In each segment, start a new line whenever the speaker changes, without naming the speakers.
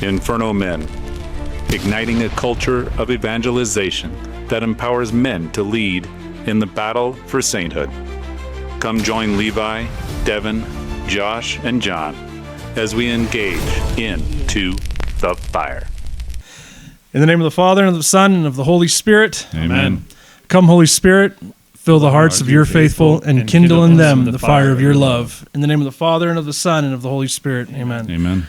Inferno Men, igniting a culture of evangelization that empowers men to lead in the battle for sainthood. Come join Levi, Devyn, Josh, and John as we engage into the fire.
In the name of the Father, and of the Son, and of the Holy Spirit.
Amen.
Come, Holy Spirit, fill the hearts of your faithful, and kindle in them the fire of your love. In the name of the Father, and of the Son, and of the Holy Spirit. Amen.
Amen.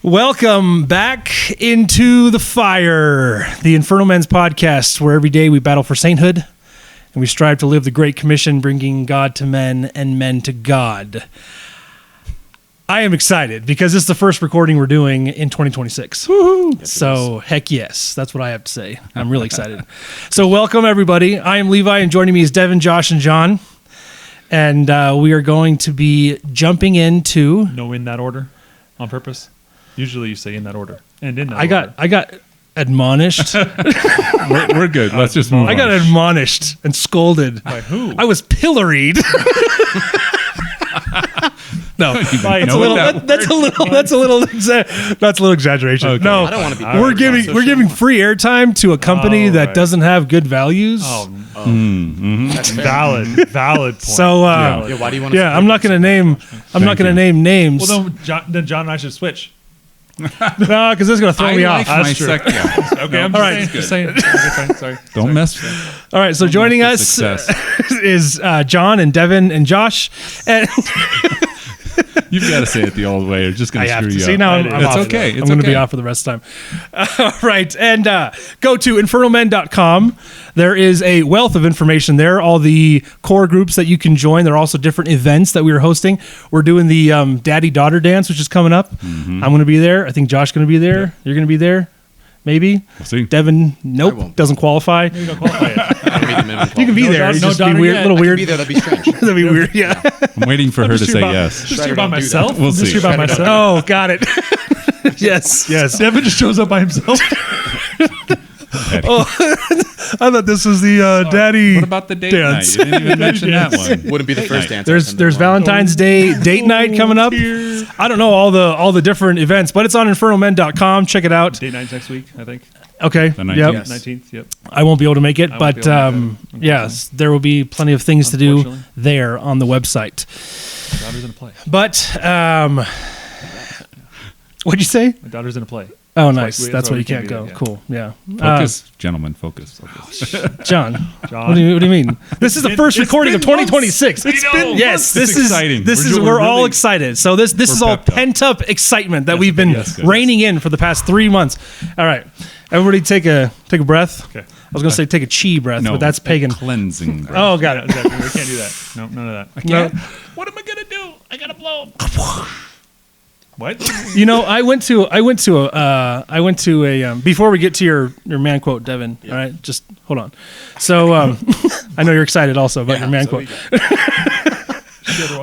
Welcome back into the fire, the Inferno Men's podcast, where every day we battle for sainthood, and we strive to live the Great Commission, bringing God to men and men to God. I am excited because this is the first recording we're doing in 2026. Woohoo! Yes, so, heck yes. That's what I have to say. I'm really excited. So, welcome, everybody. I am Levi, and joining me is Devyn, Josh, and John. And we are going to be jumping into...
No, in that order on purpose. Usually you say in that order. And in that order.
I got admonished.
we're good. Let's just move on.
I got admonished and scolded.
By who?
I was pilloried. No, that's a little exaggeration.
Okay.
No,
I don't want to be.
we're giving free airtime to a company that doesn't have good values.
That's valid point.
So
why do you want to?
I'm not going to name. I'm not going to name names.
Well, then John and I should switch.
No, because this is going to throw me off.
That's true.
Okay, I'm
all right.
just saying. Okay, fine, sorry.
Don't mess.
All right, so joining us is John and Devyn and Josh. And
You've got to say it the old way. Or just going to screw you up.
See, now I'm
it's
off.
okay.
I'm going to be off for the rest of the time. All right, and go to infernomen.com. There is a wealth of information there. All the core groups that you can join. There are also different events that we are hosting. We're doing the daddy-daughter dance, which is coming up. Mm-hmm. I'm going to be there. I think Josh's going to be there. Yeah. You're going to be there. Maybe.
We'll see.
Devyn, nope, doesn't qualify.
You don't qualify yet.
You can be there. It's just be weird, a little weird.
Be there, that'd be strange.
That'd be weird, yeah.
I'm waiting for her to say yes.
Just here by myself?
We'll see.
Just here by myself?
Oh, got it. Yes.
Devyn just shows up by himself.
Oh, I thought this was the daddy.
What about the date
dance?
night? You didn't even mention that one.
Wouldn't be the first dance.
There's Valentine's Day date night coming up. I don't know all the different events, but it's on infernomen.com. Check it out.
Date night next week, I think.
Okay.
The 19th.
Yep.
Yes. 19th. Yep.
I won't be able to make it, but yes, there will be plenty of things to do there on the website.
My daughter's in a play.
But what'd you say?
My daughter's in a play.
Oh, nice. That's why you can't go.
Yeah.
Cool. Yeah.
Focus, gentlemen. Focus.
John. What do you mean? This is the first recording of 2026. This is
exciting.
We're all excited. So this is all pent up excitement that we've been reining in for the past 3 months. All right, everybody, take a breath.
Okay.
I was going to say take a chi breath, but that's pagan.
Cleansing breath.
Oh, got it.
Exactly. We can't do that. No, none of that.
I can't.
No.
What am I gonna do? I gotta blow. What?
You know, I went to a before we get to your man quote, Devyn. Yeah. All right, just hold on. So I know you're excited also about your man quote.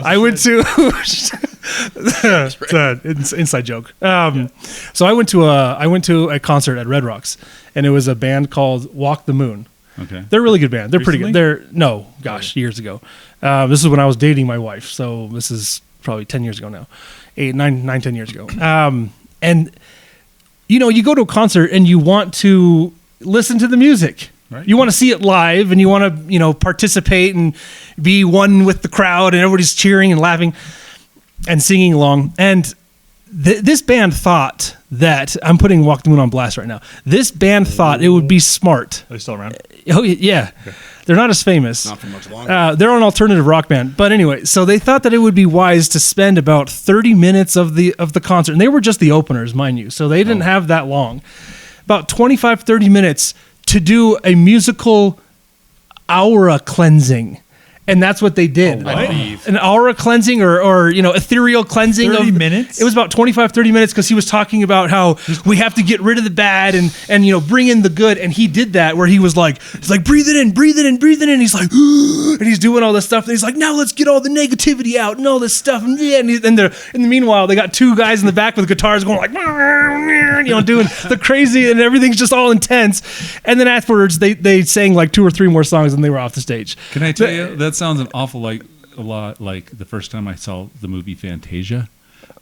I went to it's an inside joke. So I went to a concert at Red Rocks, and it was a band called Walk the Moon.
Okay,
they're a really good band. They're
Recently?
pretty good. Years ago. This is when I was dating my wife, so this is probably 10 years ago now. 10 years ago. And, you know, you go to a concert and you want to listen to the music. Right. You want to see it live and you want to, you know, participate and be one with the crowd and everybody's cheering and laughing and singing along. And this band thought that, I'm putting Walk the Moon on blast right now. This band thought it would be smart.
Are they still around?
Oh, yeah. Okay. They're not as famous.
Not for much longer.
They're an alternative rock band. But anyway, so they thought that it would be wise to spend about 30 minutes of the concert. And they were just the openers, mind you. So they didn't have that long. About 25, 30 minutes to do a musical aura cleansing. And that's what they did. An aura cleansing or you know, ethereal cleansing.
30 minutes?
It was about 25, 30 minutes because he was talking about how we have to get rid of the bad and you know, bring in the good. And he did that where he's like, breathe it in, breathe it in, breathe it in. He's like, and he's doing all this stuff. And he's like, now let's get all the negativity out and all this stuff. And in the meanwhile, they got two guys in the back with guitars going like, you know, doing the crazy, and everything's just all intense. And then afterwards, they sang like 2 or 3 more songs and they were off the stage.
Can I tell you, that sounds an awful lot like the first time I saw the movie Fantasia.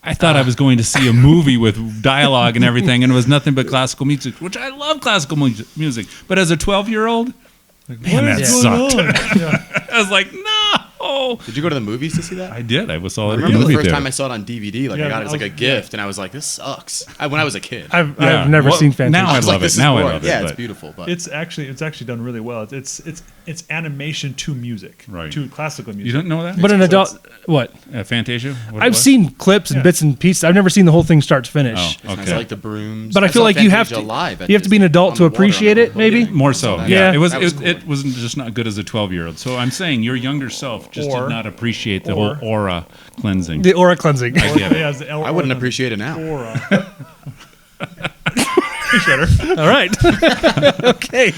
I thought I was going to see a movie with dialogue and everything, and it was nothing but classical music, which I love classical music. But as a 12-year-old, man, that sucked. I was like, no.
Did you go to the movies to see that?
I did. I saw it.
I remember the first time I saw it on DVD. Like I got it as like a gift, and I was like, "This sucks." When I was a kid,
I've never seen Fantastic.
Now I love it. Now I love it.
Yeah, it's beautiful. But
it's actually done really well. It's animation to music,
right?
To classical music.
You don't know that?
But an adult, what?
Fantasia?
I've seen clips and bits and pieces. I've never seen the whole thing start to finish.
Oh, okay.
I like the brooms.
But I feel like you have to be an adult to appreciate it. Maybe
more so.
Yeah.
It was. It wasn't just not good as a 12-year-old. So I'm saying your younger self just did not appreciate the whole aura cleansing.
The aura cleansing.
I get it.
I wouldn't appreciate it now.
Aura.
All right. Okay.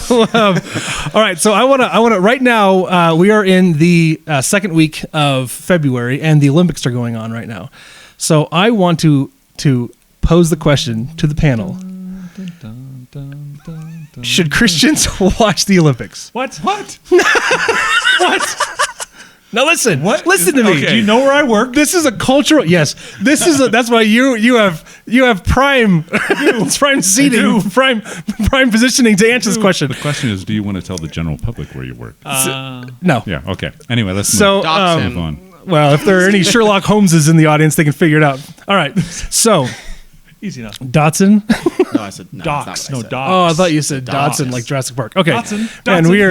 All right. So I want to. Right now, we are in the second week of February, and the Olympics are going on right now. So I want to pose the question to the panel: should Christians watch the Olympics?
What?
What? Now listen.
What?
Listen to me.
Do you know where I work?
This is a cultural. Yes, this is. That's why you have prime seating, prime positioning to answer this question.
The question is, do you want to tell the general public where you work?
No.
Yeah. Okay. Anyway, let's
So,
move on.
Well, if there are any Sherlock Holmeses in the audience, they can figure it out. All right. So,
Easy enough.
Dotson.
No, I said no.
Docs. No, docs.
Oh, I thought you said
Docs.
Dotson, like Jurassic Park. Okay.
Dotson.
And we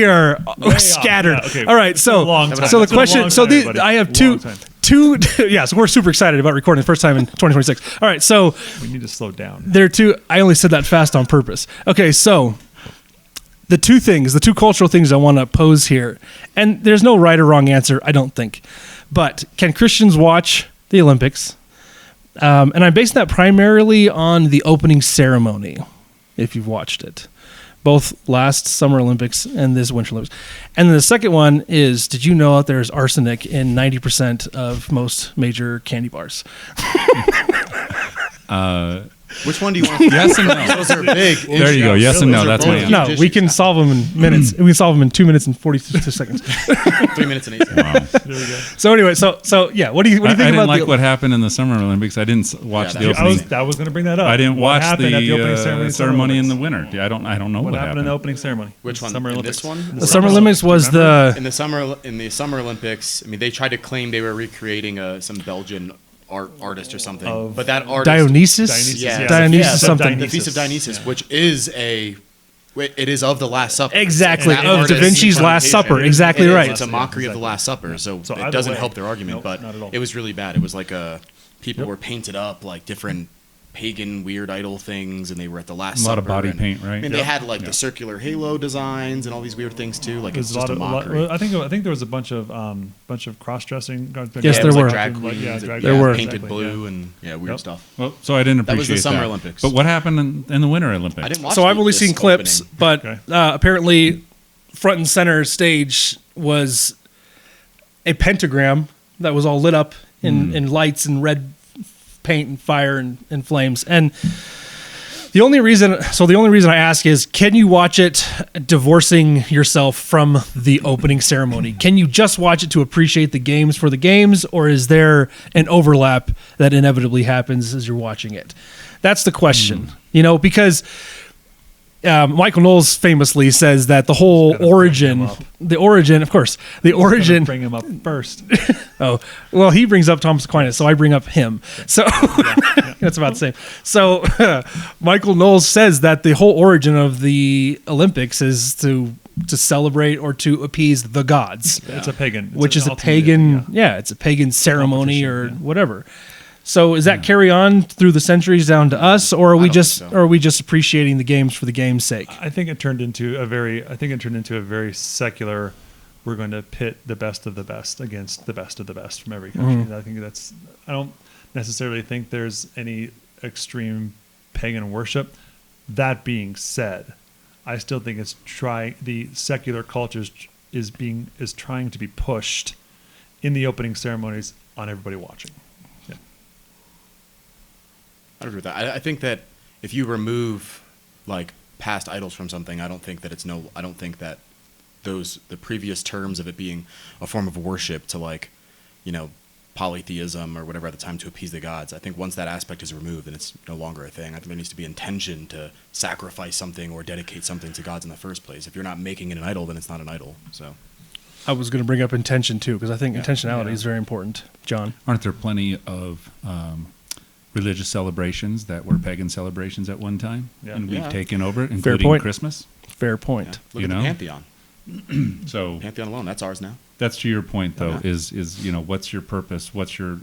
are
Way
scattered.
off. Yeah, okay.
All right. So,
Long time.
so the
It's been a
question.
long
So
time, everybody.
I have
Long
two.
time.
Yeah. So we're super excited about recording the first time in 2026. All right. So
We need to slow down.
there are two. I only said that fast on purpose. Okay. So the two cultural things I want to pose here, and there's no right or wrong answer, I don't think. But can Christians watch the Olympics? And I'm basing that primarily on the opening ceremony, if you've watched it, both last Summer Olympics and this Winter Olympics. And then the second one is, did you know that there's arsenic in 90% of most major candy bars?
Which one do you want?
Yes and no.
Those are big.
There you go. Yes and no. That's my answer.
No, we can solve them in minutes. We can solve them in 2 minutes and 42 seconds.
3 minutes and 8 seconds.
Wow.
There we go.
So anyway, so yeah, what do you think
I
about
didn't like
the
what happened in the Summer Olympics. I didn't watch the opening.
I was going to bring that up.
I didn't
What
watch
happened at the opening
the ceremony in the winter. I don't know
What
what
happened in the opening ceremony?
Which one?
Summer
In
Olympics.
this one?
The Summer Olympics was the
In the Summer Olympics, I mean, they tried to claim they were recreating some Belgian artist or something, but that artist
Dionysus.
Yeah.
Dionysus
Yeah,
something.
the Feast of Dionysus, which is it is of the Last Supper.
Exactly,
And that
of Da
artist-
Vinci's Last Supper. Exactly
It is.
right.
It's a mockery of the Last Supper, so
So
it
either
doesn't
way,
help their argument.
nope,
But
not at all.
it was really bad. It was like people were painted up like different pagan weird idol things, and they were at the Last
A
Supper.
lot of body
and-
paint, right?
I mean, they had like the circular halo designs and all these weird things too. Like
There's
it's just a mockery.
well, I think there was a bunch of cross dressing.
Yes,
it
there
was
were.
like drag queens,
There were.
painted
Exactly,
blue
yeah.
and weird
Yep.
stuff.
Well, so I didn't
That was
appreciate
the Summer Olympics.
But what happened in the Winter Olympics?
I didn't watch.
So I've only
this
seen clips,
opening.
but
Okay.
apparently, front and center stage was a pentagram that was all lit up in lights and red paint and fire and flames. And the only reason I ask is, can you watch it divorcing yourself from the opening ceremony? Can you just watch it to appreciate the games for the games, or is there an overlap that inevitably happens as you're watching it? That's the question, because Michael Knowles famously says that the whole origin, of course,
Bring him up first.
Oh, well, he brings up Thomas Aquinas, so I bring up him. So that's about the same. So Michael Knowles says that the whole origin of the Olympics is to celebrate or to appease the gods,
It's a pagan.
which is a pagan, it's a pagan ceremony or whatever. So is that carry on through the centuries down to us, or are we
don't think so.
are we just appreciating the games for the game's sake?
I think it turned into a very secular. We're going to pit the best of the best against the best of the best from every country. I don't necessarily think there's any extreme pagan worship. That being said, I still think the secular culture is trying to be pushed in the opening ceremonies on everybody watching. Yeah.
I agree with that. I think that if you remove like past idols from something, I don't think that the previous terms of it being a form of worship to polytheism or whatever at the time to appease the gods. I think once that aspect is removed, then it's no longer a thing. I think there needs to be intention to sacrifice something or dedicate something to gods in the first place. If you're not making it an idol, then it's not an idol. So
I was going to bring up intention too, because I think intentionality is very important. John,
Aren't there plenty of religious celebrations that were pagan celebrations at one time,
Yeah.
and we've
Yeah.
taken over, including
point.
Christmas?
fair point.
yeah. Look
You
at
know?
the Pantheon.
So
Pantheon alone, that's ours now.
that's to your point, though.
Okay.
Is what's your purpose? What's your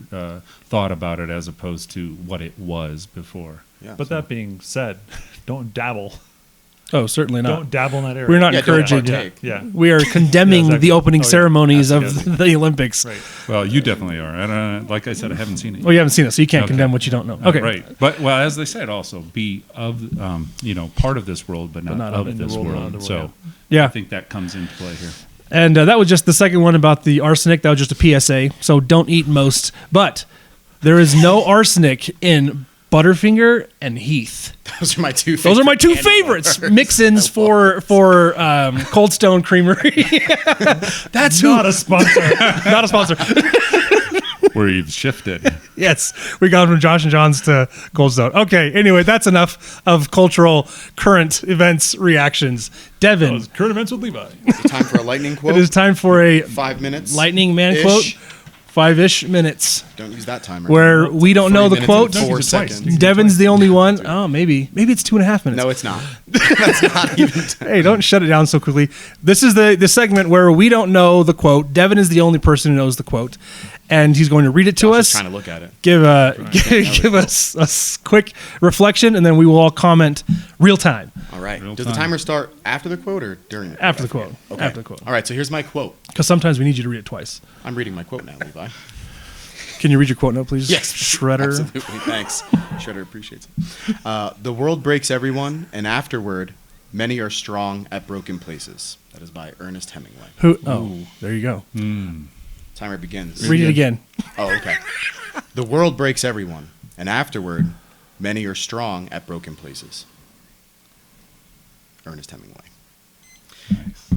thought about it, as opposed to what it was before?
Yeah.
But that being said, don't dabble.
Oh, certainly not.
Don't dabble in that area.
We're not
Yeah, don't
encouraging.
partake.
Yeah.
We are condemning
Yeah, exactly.
the opening
Oh, yeah.
ceremonies of
Absolutely.
the Olympics.
Right.
Well, you definitely are. And like I said, I haven't seen it.
Well, you haven't seen it, so you can't
Okay.
condemn what you don't know. Okay,
Right. But well, as they said, also be of part of this world, but not,
not
of
in
the
this
world,
world.
not of the
So
world,
yeah.
I think that comes into play here.
And that was just the second one about the arsenic. That was just a PSA. So don't eat most. But there is no arsenic in Butterfinger and Heath.
Those are my two favorites.
Those are my two favorites. Mix-ins for Cold Stone Creamery. That's
Not a sponsor.
not a sponsor.
Where you've shifted.
Yes, we got from Josh and John's to Cold Stone. Okay, anyway, that's enough of cultural current events reactions. Devyn,
Those current events with Levi.
Is it time for a lightning quote?
it is time for a
5 minutes.
lightning man
Ish.
quote. 5-ish minutes.
Don't use that timer.
Where we don't know
3
the
minutes
quote.
and 4
Use it twice.
seconds.
Devyn's the only one. Oh, maybe it's 2.5 minutes.
No, it's not. That's not even.
Hey, don't shut it down so quickly. This is the segment where we don't know the quote. Devyn is the only person who knows the quote, and he's going to read it to
I was
us.
trying to look at it.
Give us a quick reflection, and then we will all comment real time
All right.
Real
Does the
time.
timer start after the quote or during?
after the quote.
Okay.
After the quote,
All right. So here's my quote.
because sometimes we need you to read it twice.
I'm reading my quote now, Levi.
Can you read your quote note, please?
Yes,
Shredder.
Absolutely. Thanks. Shredder appreciates it. The world breaks everyone, and afterward, many are strong at broken places. That is by Ernest Hemingway.
Who? Oh, there you go.
Timer begins.
Read it again.
Oh, okay. The world breaks everyone, and afterward, many are strong at broken places. Ernest Hemingway.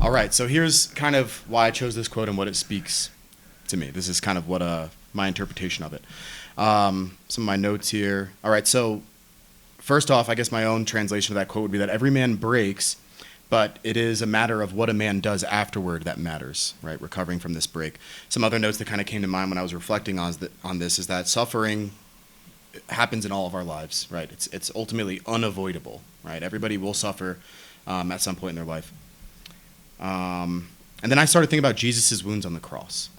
All right, so here's kind of why I chose this quote and what it speaks to me. This is kind of what my interpretation of it. Some of my notes here. All right, so first off, I guess my own translation of that quote would be that every man breaks, but it is a matter of what a man does afterward that matters, right? Recovering from this break. Some other notes that kind of came to mind when I was reflecting on this is that suffering happens in all of our lives, right? It's ultimately unavoidable, right? Everybody will suffer at some point in their life. And then I started thinking about Jesus' wounds on the cross,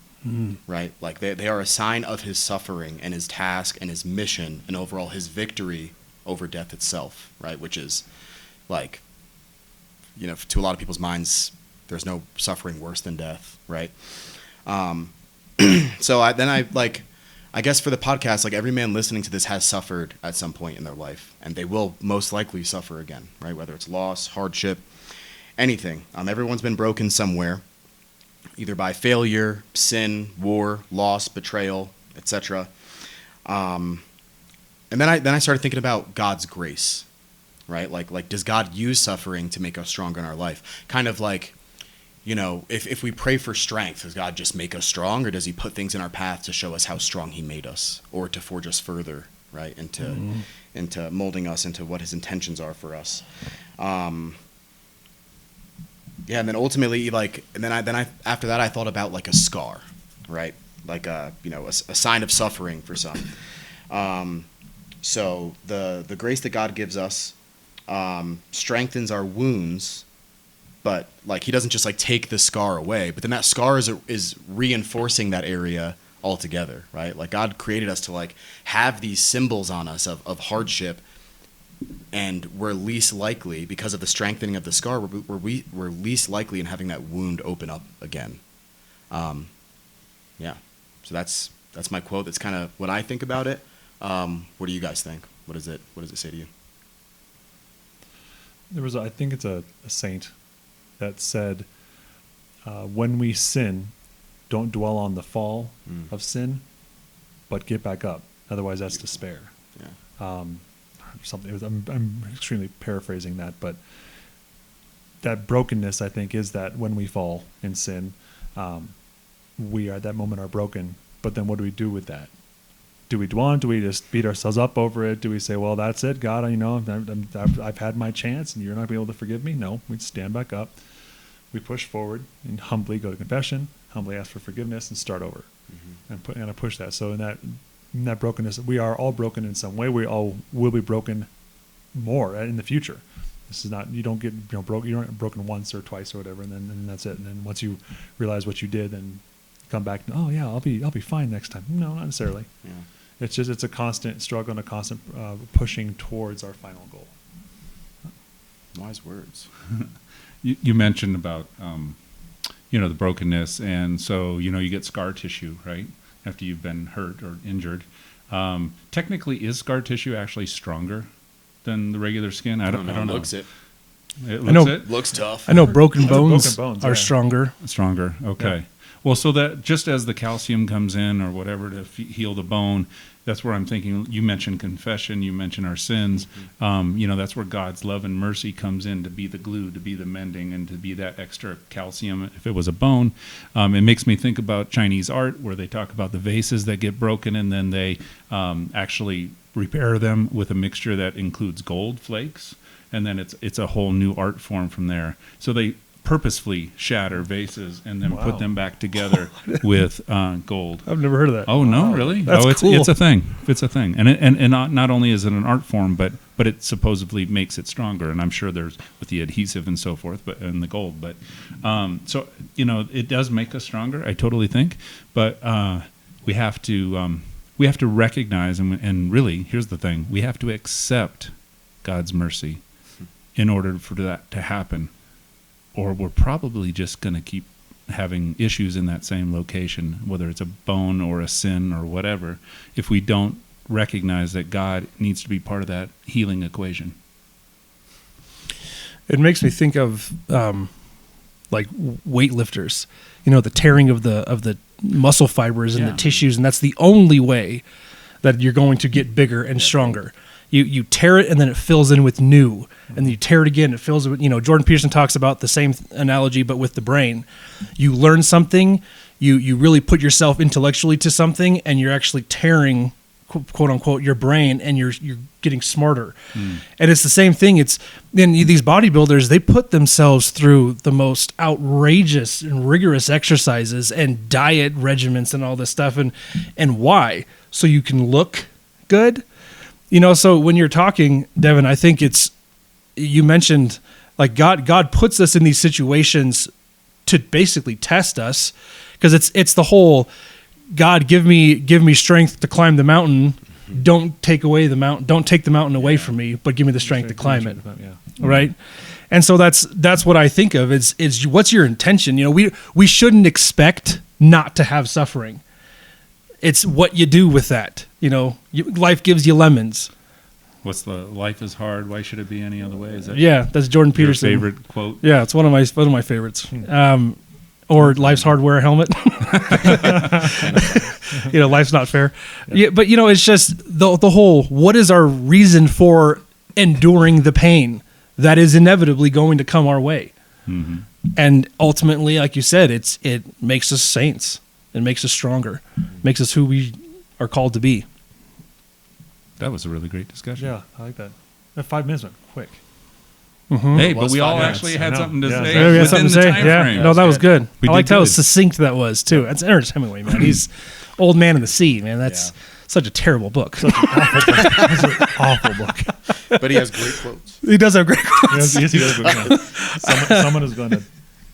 right? Like they are a sign of his suffering and his task and his mission and overall his victory over death itself, right? Which is like, to a lot of people's minds, there's no suffering worse than death, right? So I guess for the podcast, like every man listening to this has suffered at some point in their life, and they will most likely suffer again, right? Whether it's loss, hardship, anything. Everyone's been broken somewhere, either by failure, sin, war, loss, betrayal, etc. And then I started thinking about God's grace, right? Like does God use suffering to make us stronger in our life? Kind of like, if we pray for strength, does God just make us strong, or does he put things in our path to show us how strong he made us, or to forge us further, right? Into molding us into what his intentions are for us. Yeah, and then ultimately, after that, I thought about like a scar, right? Like a sign of suffering for some. So the grace that God gives us strengthens our wounds, but like he doesn't just like take the scar away, but then that scar is reinforcing that area altogether, right? Like God created us to like have these symbols on us of hardship. And we're least likely, because of the strengthening of the scar, we're least likely in having that wound open up again. Yeah. So that's my quote. That's kind of what I think about it. What do you guys think? What does it say to you?
There was, I think it's a saint that said, when we sin, don't dwell on the fall of sin, but get back up. Otherwise, that's despair.
Yeah.
Something. I'm extremely paraphrasing that, but that brokenness, I think, is that when we fall in sin, we are at that moment are broken, But then what do we do with that? Do we dwell on? Do we just beat ourselves up over it? Do we say, well, that's it, God, I've had my chance and you're not going to be able to forgive me? No, we stand back up. We push forward and humbly go to confession, humbly ask for forgiveness and start over and push that. So in that brokenness, we are all broken in some way. We all will be broken more in the future. This is not, you don't get broke. You aren't broken once or twice or whatever, and then that's it. And then once you realize what you did, then come back. Oh yeah, I'll be fine next time. No, not necessarily.
Yeah.
It's a constant struggle and a constant pushing towards our final goal.
Wise words.
You mentioned about the brokenness, and so you get scar tissue, right, after you've been hurt or injured. Technically, is scar tissue actually stronger than the regular skin? I don't know.
Looks it.
It
I know.
looks it?
Looks tough.
I know broken bones,
bones,
are
yeah.
stronger.
Stronger. Okay.
Yeah.
Well, so that just as the calcium comes in or whatever to heal the bone, that's where I'm thinking. You mentioned confession. You mentioned our sins. That's where God's love and mercy comes in to be the glue, to be the mending, and to be that extra calcium. If it was a bone, it makes me think about Chinese art where they talk about the vases that get broken and then they actually repair them with a mixture that includes gold flakes, and then it's a whole new art form from there. So they purposefully shatter vases and then put them back together with gold.
I've never heard of that.
Oh no, really?
That's
cool.
cool.
It's a thing. It's a thing, and not only is it an art form, but it supposedly makes it stronger. And I'm sure there's with the adhesive and so forth, and the gold. But so it does make us stronger. I totally think, but we have to recognize and really, here's the thing: we have to accept God's mercy in order for that to happen. Or we're probably just going to keep having issues in that same location, whether it's a bone or a sin or whatever, if we don't recognize that God needs to be part of that healing equation.
It makes me think of like weightlifters, the tearing of the muscle fibers and the tissues, and that's the only way that you're going to get bigger and stronger. You tear it and then it fills in with new, and then you tear it again, it fills it with, Jordan Peterson talks about the same analogy, but with the brain. You learn something, you really put yourself intellectually to something, and you're actually tearing, quote unquote, your brain, and you're getting smarter. And it's the same thing. It's then these bodybuilders, they put themselves through the most outrageous and rigorous exercises and diet regimens and all this stuff. And why? So you can look good. So when you're talking, Devyn, I think you mentioned like God puts us in these situations to basically test us, because it's the whole God give me strength to climb the mountain. Don't take the mountain away from me, but give me the strength to climb it. Right. And so that's what I think of is what's your intention? We shouldn't expect not to have suffering. It's what you do with that. Life gives you lemons.
What's the life is hard? Why should it be any other way? Is that
that's Jordan Peterson.
Your favorite quote?
Yeah, it's one of my favorites. Or life's hard, wear a helmet. Life's not fair. Yeah, but it's just the whole. What is our reason for enduring the pain that is inevitably going to come our way? Mm-hmm. And ultimately, like you said, it makes us saints. It makes us stronger, makes us who we are called to be.
That was a really great discussion.
Yeah, I like that. That 5 minutes went quick.
Mm-hmm.
Hey, but we all actually had something to say
Yeah, we had
within
something to
the
say.
time
Yeah,
frame.
no, that was good.
We
I liked
did
how
good.
succinct that was too. That's Ernest Hemingway, man. He's Old Man in the Sea, man. That's such a terrible book.
Such an awful book.
But he has great quotes.
He does have great quotes.
Yes, he does. Someone is going to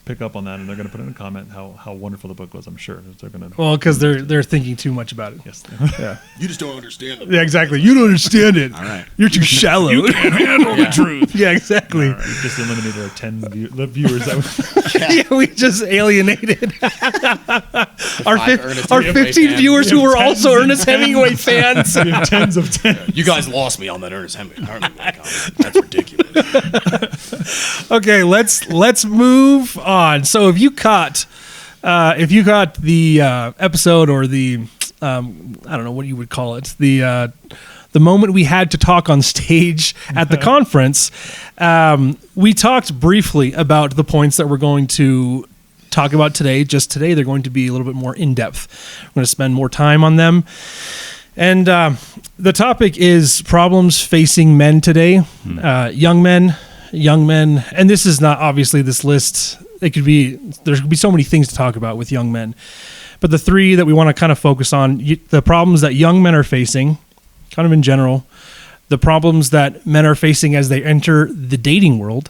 pick up on that, and they're going to put in a comment how wonderful the book was. I'm sure they're going to.
Well, because they're thinking too much about it.
Yes.
Yeah.
You just don't understand it.
Yeah, exactly. You don't understand it.
All right.
You're too shallow. You can't handle
the truth.
Yeah, exactly.
We just eliminated our 10 viewers. That
Yeah, we just alienated our 15
fan.
viewers who were also Ernest Hemingway fans.
we have tens of 10.
You guys lost me on that Ernest Hemingway comment. That's ridiculous.
Okay, let's move on. So if you caught the episode or the I don't know what you would call it, the moment we had to talk on stage at the conference, we talked briefly about the points that we're going to talk about today. Just today, they're going to be a little bit more in depth. We're going to spend more time on them. And the topic is problems facing men today, young men, and this is not obviously this list. There could be so many things to talk about with young men, but the three that we want to kind of focus on: the problems that young men are facing, kind of in general, the problems that men are facing as they enter the dating world,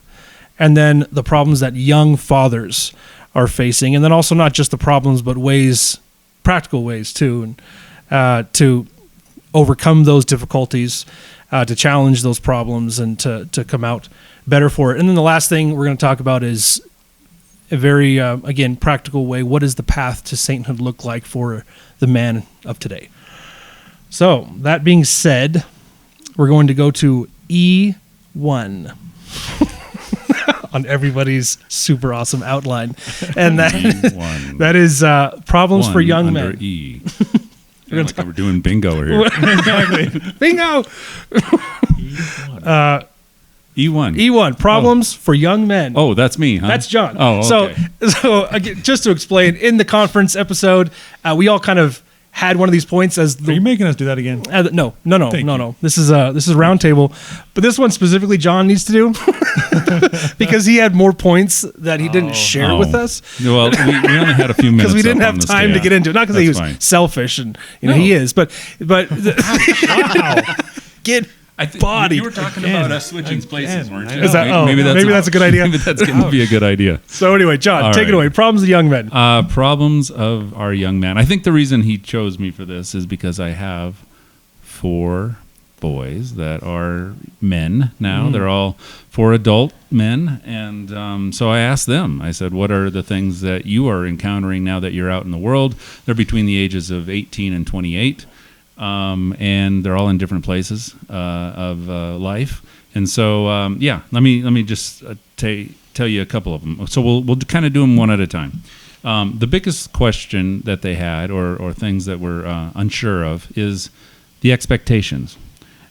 and then the problems that young fathers are facing, and then also not just the problems, but practical ways too, and to overcome those difficulties, to challenge those problems, and to come out better for it. And then the last thing we're going to talk about is a very, again, practical way. What does the path to sainthood look like for the man of today? So that being said, we're going to go to E1 on everybody's super awesome outline. And that is problems for young men.
E. We're doing bingo here.
Exactly. Bingo. E1, problems for young men.
Oh, that's me, huh?
That's John.
Oh, okay.
So again, just to explain, in the conference episode, we all kind of had one of these points as
Are you making us do that again?
No. This is round table, but this one specifically John needs to do because he had more points that he didn't share with us.
Well, we only had a few minutes
because we didn't have time to get into it. Not because he was selfish, and he is, but wow, get. Body.
You were talking about us switching places, weren't you?
Is that, maybe that's a good idea.
Maybe that's going to be a good idea.
So anyway, John, take it away. Problems of young men.
Problems of our young men. I think the reason he chose me for this is because I have 4 boys that are men now. They're all 4 adult men. And so I asked them, I said, what are the things that you are encountering now that you're out in the world? They're between the ages of 18 and 28. And they're all in different places of life, and so let me just tell you a couple of them. So we'll kind of do them one at a time. The biggest question that they had, or things that we're unsure of, is the expectations.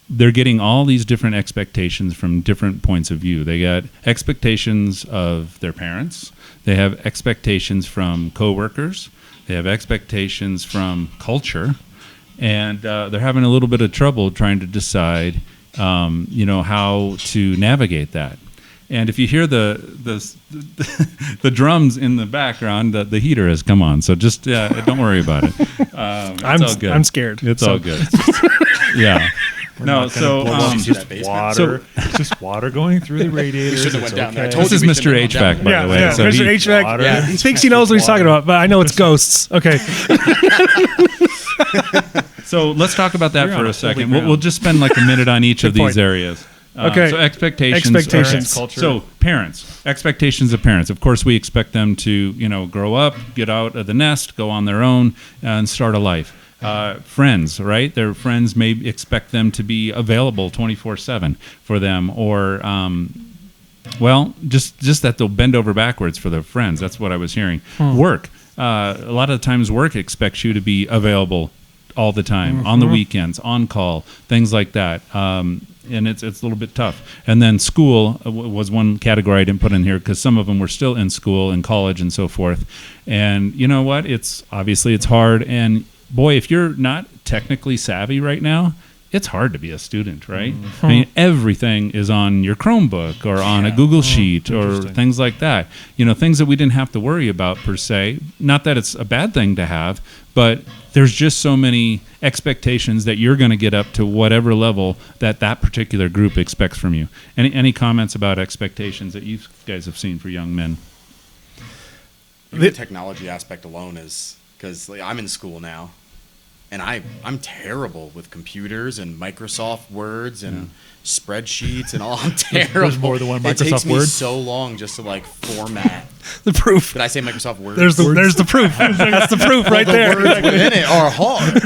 They're getting all these different expectations from different points of view. They got expectations of their parents. They have expectations from coworkers. They have expectations from culture. And they're having a little bit of trouble trying to decide, how to navigate that. And if you hear the drums in the background, the heater has come on. So just don't worry about it. It's all good.
I'm scared.
It's all good. Yeah.
Just water going through the radiator.
Should have went down there.
This is Mr. HVAC, by the way.
Yeah,
So
Mr. HVAC. He thinks he knows what he's talking about, but I know it's ghosts. Okay.
So let's talk about that for a second. We'll just spend like a minute on each of these areas.
Okay.
So expectations.
Culture.
So parents, expectations of parents. Of course, we expect them to, grow up, get out of the nest, go on their own, and start a life. Friends, right? Their friends may expect them to be available 24/7 for them, or just that they'll bend over backwards for their friends. That's what I was hearing. Work. A lot of times, work expects you to be available all the time, on the weekends, on call, things like that. And it's a little bit tough. And then school was one category I didn't put in here because some of them were still in school and college and so forth. And you know what? It's hard. And boy, if you're not technically savvy right now, it's hard to be a student, right? I mean, everything is on your Chromebook or on a Google Sheet or things like that. Things that we didn't have to worry about per se. Not that it's a bad thing to have, but there's just so many expectations that you're going to get up to whatever level that particular group expects from you. Any comments about expectations that you guys have seen for young men?
The technology aspect alone is because I'm in school now. And I'm terrible with computers and Microsoft Words and spreadsheets and all. I'm terrible.
There's more than one Microsoft
It takes me
Word?
so long just to format.
The proof.
Did I say Microsoft Word?
There's the proof. That's the proof right there.
The words within it are hard.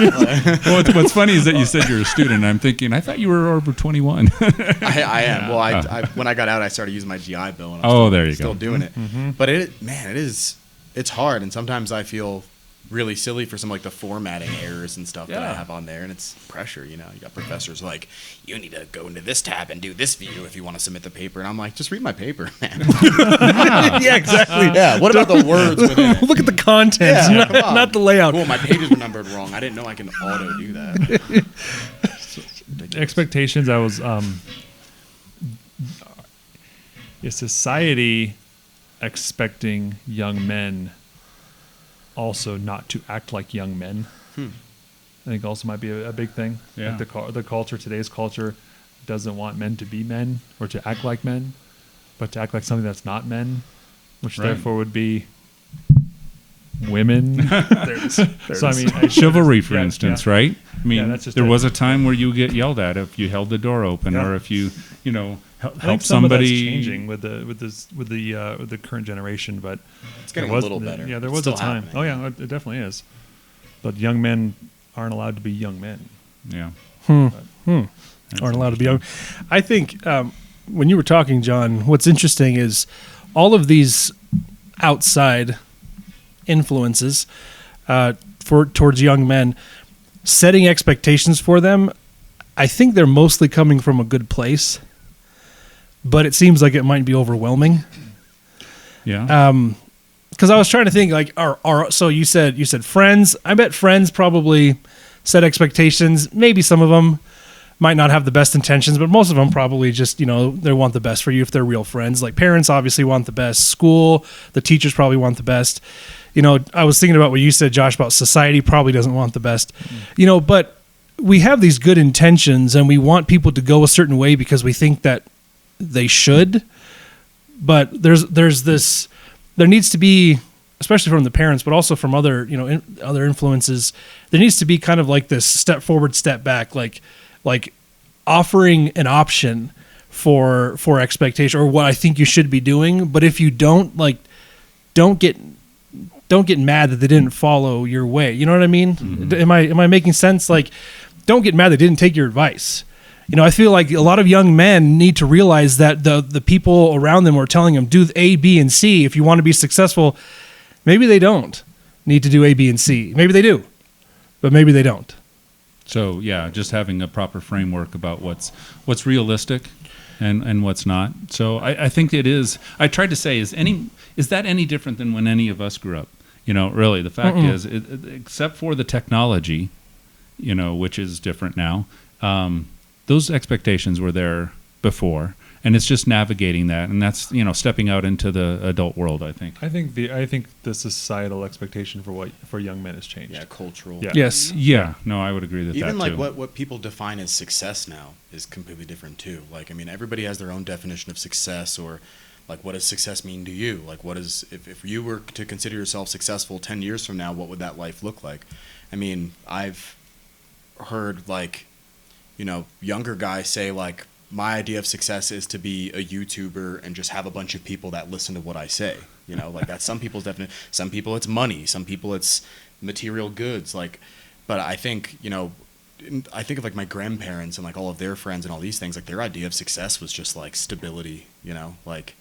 Well, what's funny is that you said you're a student. I'm thinking, I thought you were over 21.
I am. Well, I when I got out, I started using my GI Bill. And I'm
there you
still
go.
doing it. But it's hard. And sometimes I feel really silly for some like the formatting errors and stuff that I
Yeah.
have on there, and it's pressure. You got professors like, you need to go into this tab and do this view if you want to submit the paper, and I'm like, just read my paper, man.
Yeah, exactly.
Yeah. What about the words within it?
Look at the content,
Yeah, come on.
not the layout.
Cool, my pages were numbered wrong. I didn't know I can auto do that.
Expectations. I was is society expecting young men also not to act like young men? I think also might be a big thing.
Yeah.
Like the culture, today's culture, doesn't want men to be men or to act like men, but to act like something that's not men, which
Right.
therefore would be women. So I mean,
Chivalry, for
yeah,
instance,
yeah.
right? I mean,
that's just
there
it.
was a time where you would get yelled at if you held the door open,
Yeah.
or if you help
I think some
somebody.
of that's changing with the current generation, but
It's getting
there was,
a little better.
Yeah, there
It's
was a
still
time.
happening.
Oh yeah, it definitely is. But young men aren't allowed to be young men.
Yeah.
Aren't allowed to be young. I think when you were talking, John, what's interesting is all of these outside influences towards young men, setting expectations for them. I think they're mostly coming from a good place, but it seems like it might be overwhelming.
Yeah.
Because I was trying to think, like, so you said friends. I bet friends probably set expectations. Maybe some of them might not have the best intentions, but most of them probably just, they want the best for you if they're real friends. Like parents obviously want the best. School, the teachers probably want the best. I was thinking about what you said, Josh, about society probably doesn't want the best. But we have these good intentions and we want people to go a certain way because we think that they should. But there needs to be, especially from the parents, but also from other, other influences, there needs to be kind of like this step forward, step back, like offering an option for expectation or what I think you should be doing. But if you don't get mad that they didn't follow your way. You know what I mean?
Mm-hmm.
Am I making sense? Like, don't get mad they didn't take your advice. I feel like a lot of young men need to realize that the people around them are telling them do A, B, and C if you want to be successful. Maybe they don't need to do A, B, and C. Maybe they do, but maybe they don't.
So yeah, just having a proper framework about what's realistic and what's not. So I think it is. I tried to say, is that any different than when any of us grew up? Really, the fact is, except for the technology, which is different now. Those expectations were there before, and it's just navigating that, and that's stepping out into the adult world. I think.
I think the societal expectation for young men has changed.
Yeah, cultural.
Yeah.
Yes.
Yeah, no, I would agree that
Even
that
like
too.
what people define as success now is completely different too. Like, I mean, everybody has their own definition of success, or like, what does success mean to you? Like, what is, if you were to consider yourself successful 10 years from now, what would that life look like? I mean, I've heard like, younger guys say like, my idea of success is to be a YouTuber and just have a bunch of people that listen to what I say. Like that's some people's definition. Some people it's money. Some people it's material goods. Like, but I think, I think of like my grandparents and like all of their friends and all these things, like their idea of success was just like stability, like,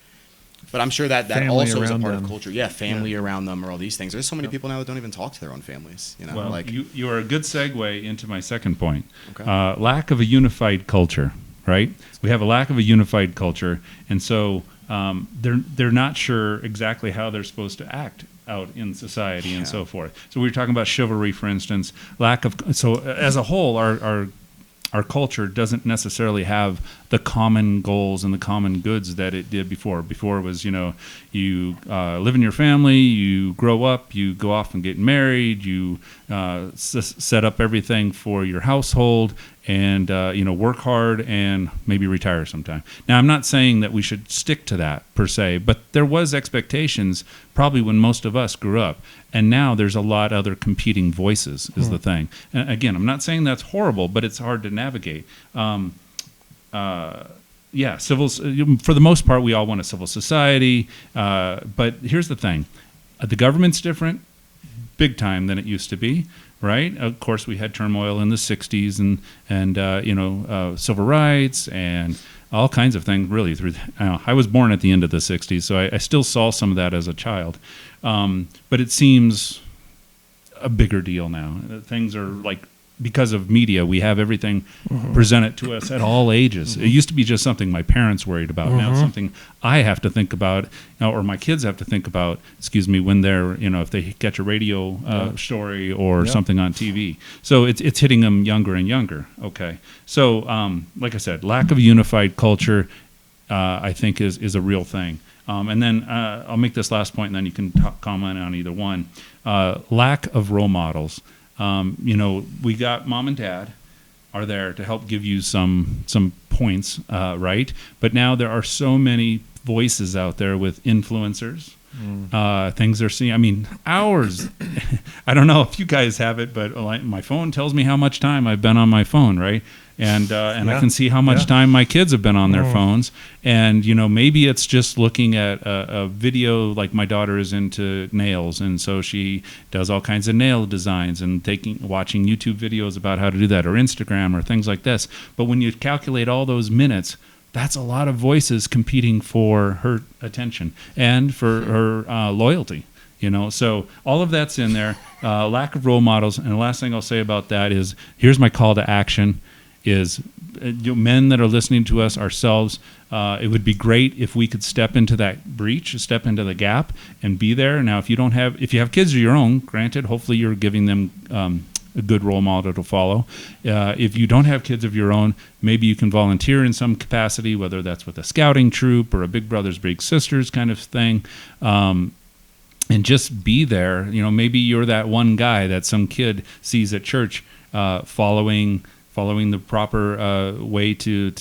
but I'm sure that
Family
also is a
around
part
them.
of culture. Yeah. Family around them or all these things. There's so many people now that don't even talk to their own families,
Well,
like,
you are a good segue into my second point.
Okay.
Lack of a unified culture, right? We have a lack of a unified culture, and so they're not sure exactly how they're supposed to act out in society and so forth. So we were talking about chivalry, for instance. So as a whole, our culture doesn't necessarily have the common goals and the common goods that it did before. Before it was, you live in your family, you grow up, you go off and get married, you set up everything for your household, and work hard and maybe retire sometime. Now, I'm not saying that we should stick to that per se, but there was expectations probably when most of us grew up. And now there's a lot other competing voices is the thing. And again, I'm not saying that's horrible, but it's hard to navigate. For the most part, we all want a civil society. But here's the thing. The government's different big time than it used to be, right? Of course, we had turmoil in the 60s and civil rights and all kinds of things really I was born at the end of the 60s, so I still saw some of that as a child. But it seems a bigger deal now. Things are like, because of media, we have everything presented to us at all ages. It used to be just something my parents worried about. Now it's something I have to think about, or my kids have to think about, when they're, if they catch a radio story or something on TV. So it's hitting them younger and younger. Okay. So, like I said, lack of unified culture, I think is a real thing. And then I'll make this last point, and then you can comment on either one. Lack of role models. We got mom and dad are there to help give you some points, right? But now there are so many voices out there with influencers. Things they're seeing. I mean, hours. I don't know if you guys have it, but my phone tells me how much time I've been on my phone, right? And I can see how much time my kids have been on their phones. And, maybe it's just looking at a video, like my daughter is into nails. And so she does all kinds of nail designs and watching YouTube videos about how to do that, or Instagram or things like this. But when you calculate all those minutes, that's a lot of voices competing for her attention and for her loyalty. So all of that's in there. Lack of role models. And the last thing I'll say about that is, here's my call to action, is men that are listening to us ourselves, it would be great if we could step into that breach, step into the gap, and be there. Now, if you have kids of your own, granted, hopefully you're giving them a good role model to follow. If you don't have kids of your own, maybe you can volunteer in some capacity, whether that's with a scouting troop or a Big Brothers Big Sisters kind of thing, and just be there. Maybe you're that one guy that some kid sees at church, following the proper way to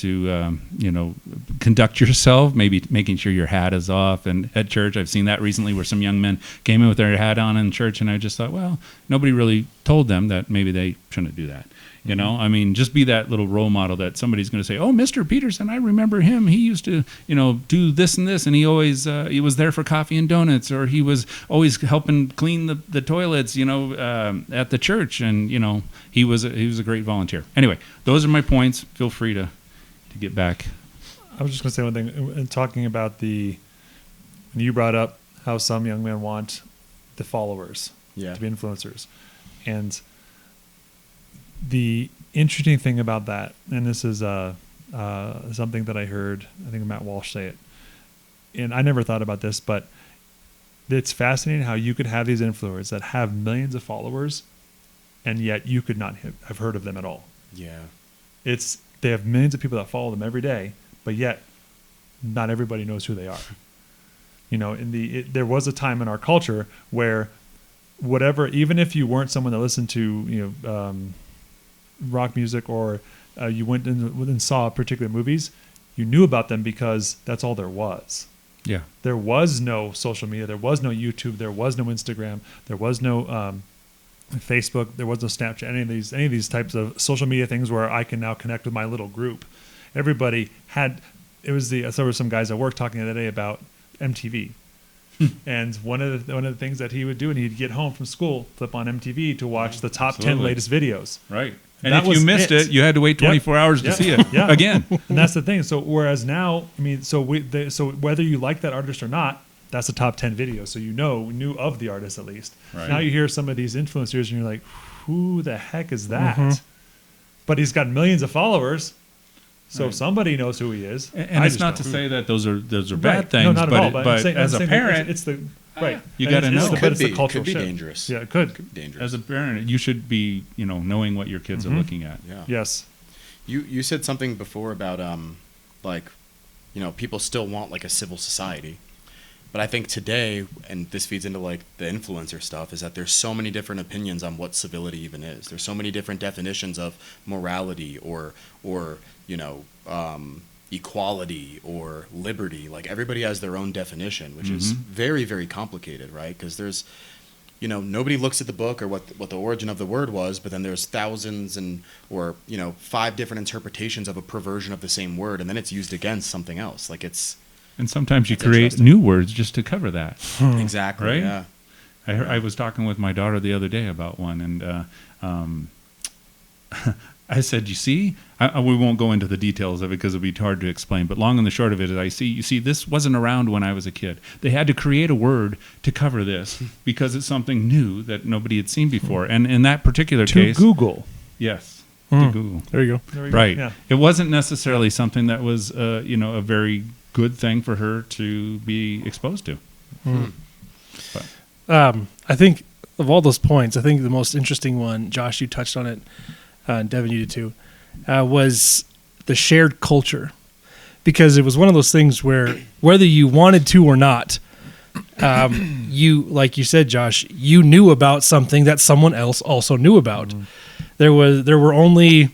conduct yourself, maybe making sure your hat is off. And at church, I've seen that recently, where some young men came in with their hat on in church, and I just thought, well, nobody really told them that maybe they shouldn't do that. I mean, just be that little role model that somebody's going to say, oh, Mr. Peterson, I remember him. He used to, do this and this, and he always he was there for coffee and donuts, or he was always helping clean the toilets, at the church, and he was a great volunteer. Anyway, those are my points. Feel free to get back.
I was just going to say one thing, in talking about when you brought up how some young men want the followers to be influencers, and the interesting thing about that, and this is something that I heard, I think Matt Walsh say it, and I never thought about this, but it's fascinating how you could have these influencers that have millions of followers, and yet you could not have heard of them at all.
Yeah.
They have millions of people that follow them every day, but yet not everybody knows who they are. There was a time in our culture where even if you weren't someone that listened to, rock music, or you went and saw particular movies, you knew about them because that's all there was.
Yeah.
There was no social media. There was no YouTube. There was no Instagram. There was no Facebook. There was no Snapchat. Any of these types of social media things where I can now connect with my little group. Everybody had. There were some guys at work talking the other day about MTV. And one of the things that he would do, and he'd get home from school, flip on MTV to watch the top 10 latest videos.
Right. And if you missed it, you had to wait 24 hours to see it again.
And that's the thing. So whereas now, I mean, so whether you like that artist or not, that's the top 10 videos. So knew of the artist at least. Right. Now you hear some of these influencers and you're like, who the heck is that? But he's got millions of followers. So somebody knows who he is.
And it's not to say that those are bad things, no, not at all, but as a parent,
it's the right.
You got to know.
Could be
shift.
dangerous.
Yeah, it could.
Be dangerous.
As a parent, you should be, knowing what your kids are looking at.
Yeah.
Yes.
You said something before about people still want like a civil society. But I think today, and this feeds into like the influencer stuff, is that there's so many different opinions on what civility even is. There's so many different definitions of morality or equality or liberty. Like everybody has their own definition, which is very, very complicated, right? Because there's, nobody looks at the book or what the origin of the word was, but then there's thousands or 5 different interpretations of a perversion of the same word, and then it's used against something else. Like
and sometimes you create new words just to cover that.
Exactly.
Right?
Yeah.
I was talking with my daughter the other day about one, and I said, you see, we won't go into the details of it because it'll be hard to explain, but long and the short of it is you see, this wasn't around when I was a kid. They had to create a word to cover this because it's something new that nobody had seen before. And in that particular case...
Google.
Yes, to Google.
There you go.
There we go.
Right.
Yeah.
It wasn't necessarily something that was, a very good thing for her to be exposed to.
I think of all those points, I think the most interesting one, Josh, you touched on it, and Devyn, you did too, was the shared culture. Because it was one of those things where whether you wanted to or not, you, like you said, Josh, you knew about something that someone else also knew about. There were only,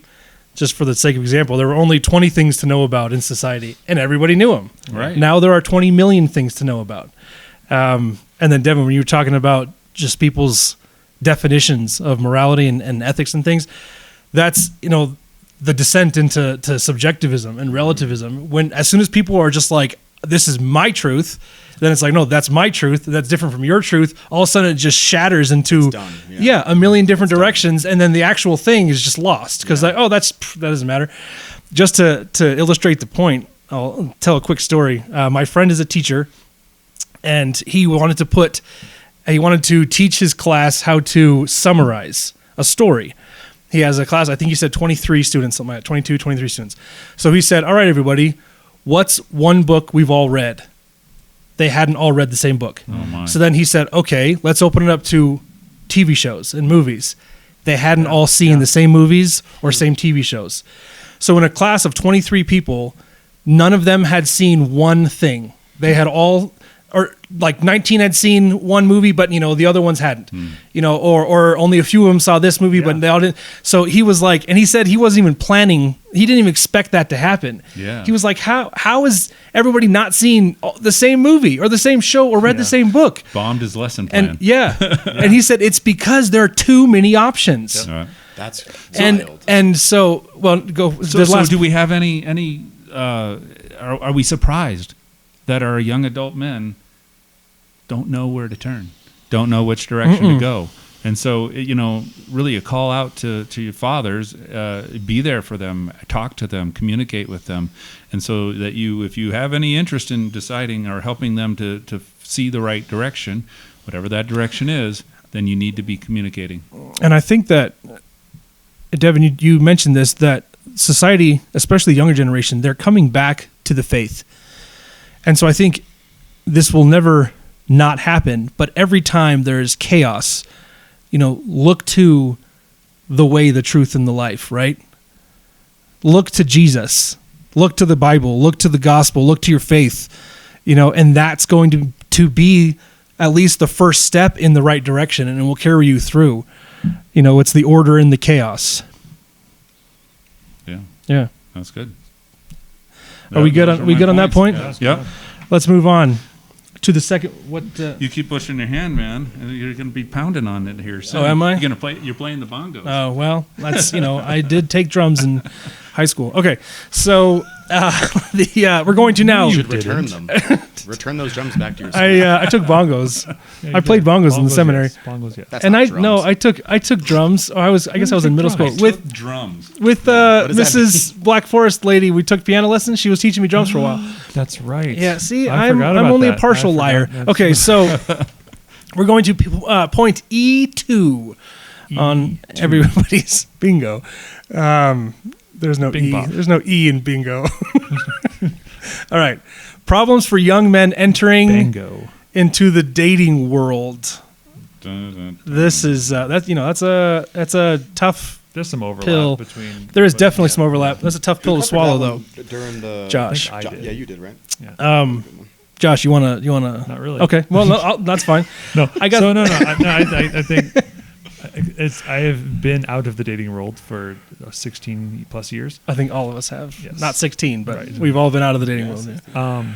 just for the sake of example, there were only 20 things to know about in society, and everybody knew them.
Right.
Now there are 20 million things to know about. And then Devyn, when you were talking about just people's definitions of morality and ethics and things, that's, the descent into subjectivism and relativism. When as soon as people are just like, this is my truth, then it's like, no, that's my truth. That's different from your truth. All of a sudden it just shatters into
It's done, yeah.
a million different directions. And then the actual thing is just lost because that doesn't matter. Just to illustrate the point, I'll tell a quick story. My friend is a teacher, and he wanted to teach his class how to summarize a story. He has a class, I think he said 23 students, something like that, 22, 23 students. So he said, all right, everybody, what's one book we've all read? They hadn't all read the same book.
Oh my.
So then he said, okay, let's open it up to TV shows and movies. They hadn't all seen the same movies or same TV shows. So in a class of 23 people, none of them had seen one thing. They had all, or like 19 had seen one movie, but the other ones hadn't, or only a few of them saw this movie, but they all didn't. So he was like, and he said he wasn't even planning. He didn't even expect that to happen.
Yeah.
He was like, how is everybody not seen the same movie or the same show or read the same book?
Bombed his lesson plan.
And and he said, it's because there are too many options.
All right.
That's wild.
And so, well, go.
So do we have any are we surprised that our young adult men don't know where to turn, don't know which direction to go? And so, really a call out to your fathers, be there for them, talk to them, communicate with them. And so that if you have any interest in deciding or helping them to see the right direction, whatever that direction is, then you need to be communicating.
And I think that, Devyn, you mentioned this, that society, especially the younger generation, they're coming back to the faith. And so I think this will never not happen, but every time there's chaos, look to the way, the truth, and the life, right? Look to Jesus, look to the Bible, look to the gospel, look to your faith, and that's going to be at least the first step in the right direction, and it will carry you through. It's the order in the chaos. Yeah.
That's good.
Are we good on that point?
Yep.
Let's move on to the second.
You keep pushing your hand, man. You're going to be pounding on it here soon.
Oh, am I?
You're playing the bongos.
Oh, well, that's, I did take drums in high school. Okay, so we're going to now.
You should return them. Return those drums back to your school.
I took bongos. I played bongos in the seminary.
Yes. Bongos, yes.
That's
And
not drums.
I took drums. I guess I was in middle school with
drums.
with
does that
Mrs. Black Forest lady. We took piano lessons. She was teaching me drums for a while.
That's right.
Yeah, see,
I
I'm
forgot about
only
that.
a partial
I forgot.
liar.
That's
Okay, so we're going to point E2 on everybody's bingo. There's no
Bing
E.
bong.
There's no E in bingo. All right. Problems for young men entering
Bingo.
into the dating world.
Dun, dun, dun.
This is that's a tough.
There's some overlap
Pill.
between.
There is definitely some overlap. That's a tough pill to
Covered
swallow,
that
though.
one During the
Josh.
I did.
Yeah, you did, right?
Josh, you wanna?
Not really.
Okay. Well, no, that's fine.
No,
I got-
So no. I think I have been out of the dating world for 16 plus years.
I think all of us have.
Yes.
Not 16, but
Right.
we've all been out of the dating world. Yeah.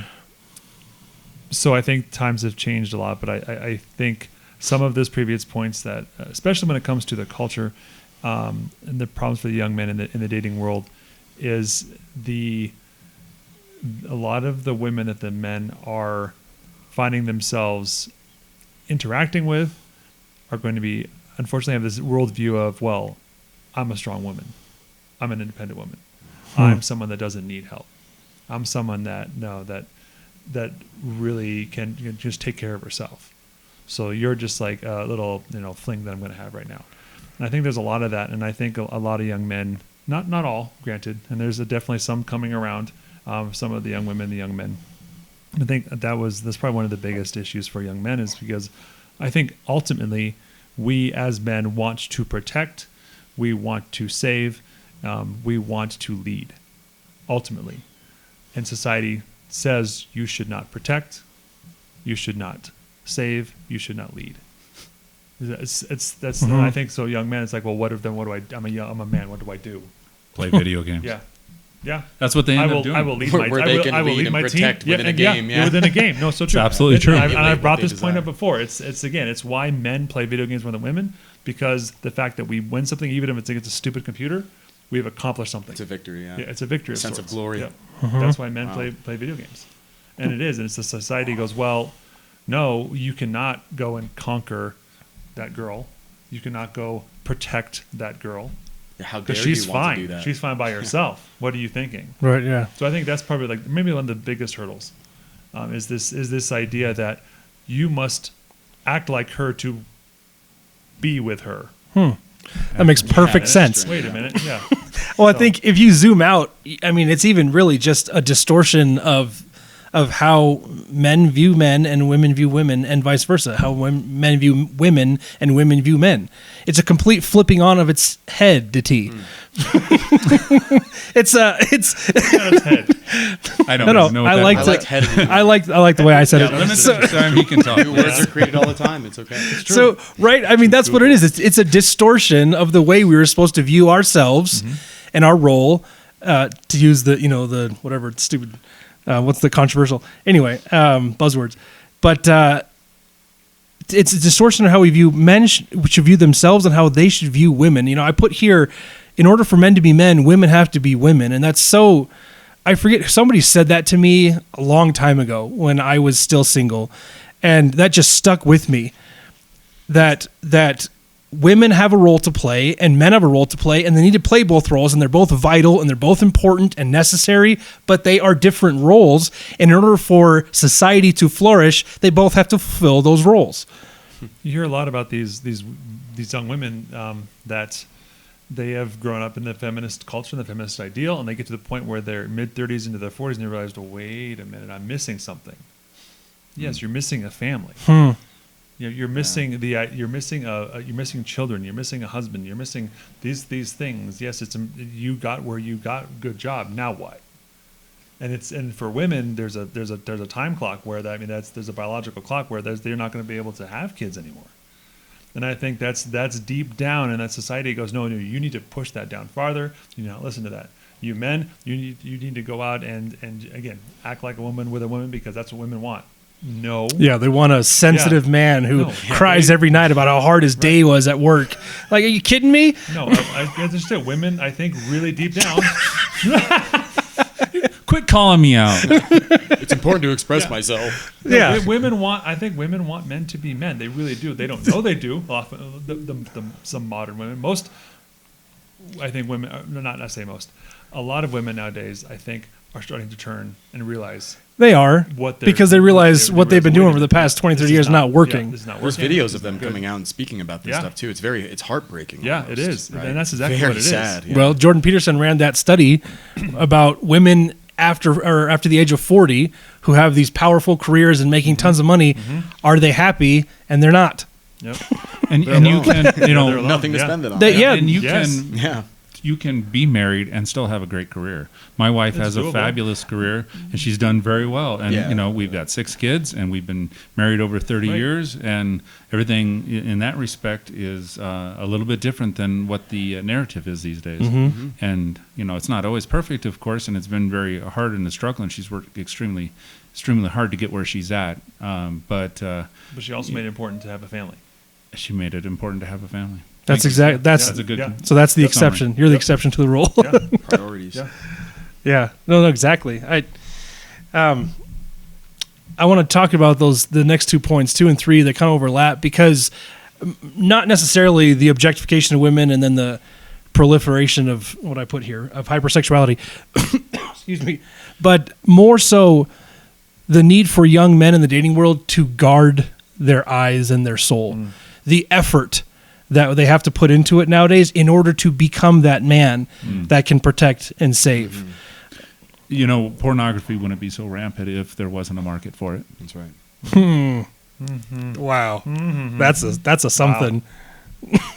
So I think times have changed a lot, but I think some of those previous points that, especially when it comes to the culture and the problems for the young men in the dating world, is a lot of the women that the men are finding themselves interacting with are going to be, unfortunately, have this worldview of, well, I'm a strong woman. I'm an independent woman. I'm someone that doesn't need help. I'm someone that really can just take care of herself. So you're just like a little, fling that I'm going to have right now. And I think there's a lot of that. And I think a lot of young men, not all, granted, and there's definitely some coming around, some of the young women, the young men. I think that's probably one of the biggest issues for young men, is because I think ultimately we as men want to protect, we want to save, we want to lead, ultimately. And society says you should not protect, you should not save, you should not lead. That's I think so. Young men, it's like, well, what do I? I'm a man. What do I do?
Play video games.
Yeah.
That's what they end up doing.
I will lead
Where
my.
they can
I will
lead
lead
and
my
protect
team
within a game. Yeah.
within a game. No, so true.
It's absolutely true.
And I've brought
What they
this point
desire.
up before. It's why men play video games more than women, because the fact that we win something, even if it's against a stupid computer, we have accomplished something.
It's a victory. Yeah.
Yeah, it's a victory.
A sense of
sorts.
glory.
Yeah. That's why men play video games, and it is. And it's the society goes, well, no, you cannot go and conquer that girl. You cannot go protect that girl.
Yeah, how dare
Because she's
you want
fine.
to do that?
She's fine by herself. What are you thinking?
Right. Yeah.
So I think that's probably like maybe one of the biggest hurdles, is this idea that you must act like her to be with her.
That makes perfect
that's
sense.
strange.
Wait a minute. Yeah.
Well, I think if you zoom out, I mean, it's even really just a distortion of how men view men and women view women, and vice versa. How men view women and women view men. It's a complete flipping on of its head, DT. It's
Not its head.
I don't
No,
know what
I
that
like
means.
I like head.
I like the way I said
Yeah,
it.
limits of time he can talk.
New words are created all the time. It's okay.
So, right, I mean, that's what it is. It's a distortion of the way we were supposed to view ourselves and our role, to use the whatever stupid, what's the controversial, anyway, buzzwords. But it's a distortion of how we view men should view themselves and how they should view women. I put here, in order for men to be men, women have to be women. And that's so, I forget, somebody said that to me a long time ago when I was still single. And that just stuck with me, that women have a role to play and men have a role to play, and they need to play both roles, and they're both vital and they're both important and necessary, but they are different roles. And in order for society to flourish, they both have to fulfill those roles.
You hear a lot about these young women that they have grown up in the feminist culture and the feminist ideal, and they get to the point where they're mid-30s into their 40s, and they realize, well, wait a minute, I'm missing something. Yes, you're missing a family. You're missing you're missing children. You're missing a husband. You're missing these things. Yes, you got where you got. Good job. Now what? And for women, there's a time clock where there's a biological clock where they're not going to be able to have kids anymore. And I think that's deep down, and that society goes, no, you need to push that down farther. You not listen to that. You men, you need to go out and again act like a woman with a woman, because that's what women want. No.
Yeah, they want a sensitive man who cries every night about how hard his day was at work. Like, are you kidding me?
No, I understand. Women, I think, really deep down.
Quit calling me out.
It's important to express myself.
Yeah.
I think women want men to be men. They really do. They don't know they do. Often, some modern women, most, I think women, not I say most, a lot of women nowadays, I think, are starting to turn and realize
They are, because they realize what they've been doing for the past 20, 30 years not working.
This is not
There's
working.
videos
This
of
is
them
not good.
coming out and speaking about this stuff too. It's heartbreaking.
Yeah,
almost,
it is,
right?
and that's exactly
Very
what it is.
sad. Yeah.
Well, Jordan Peterson ran that study about women after the age of 40 who have these powerful careers and making tons of money. Are they happy? And they're not.
Yep.
And you
alone.
can,
They're alone.
nothing to
Yeah.
spend it on.
Yeah.
and you
Yes.
can
Yeah.
you can be married and still have a great career. My wife
It's
has a
doable.
fabulous career, and she's done very well. And we've got 6 kids, and we've been married over 30
Right.
years, and everything in that respect is a little bit different than what the narrative is these days. And it's not always perfect, of course, and it's been very hard in the struggle. And she's worked extremely hard to get where she's at. But
she also made it important to have a family.
she made it important to have a family.
That's
Thank you.
exact. That's
That's a good.
Yeah.
so. That's the
That's summary.
exception. You're the exception to the rule.
Yeah.
Priorities.
Yeah.
Yeah. No, exactly. I want to talk about the next 2 points, 2 and 3, that kind of overlap, because not necessarily the objectification of women and then the proliferation of what I put here of hypersexuality. Excuse me, but more so the need for young men in the dating world to guard their eyes and their soul. The effort that they have to put into it nowadays in order to become that man that can protect and save.
You know, pornography wouldn't be so rampant if there wasn't a market for it.
That's right.
Wow, that's a something.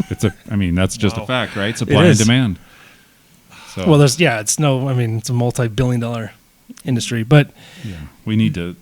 That's just
Wow.
a fact, right? Supply and
is.
demand. So,
Well, it's a multi-billion-dollar industry, but
yeah, we need to.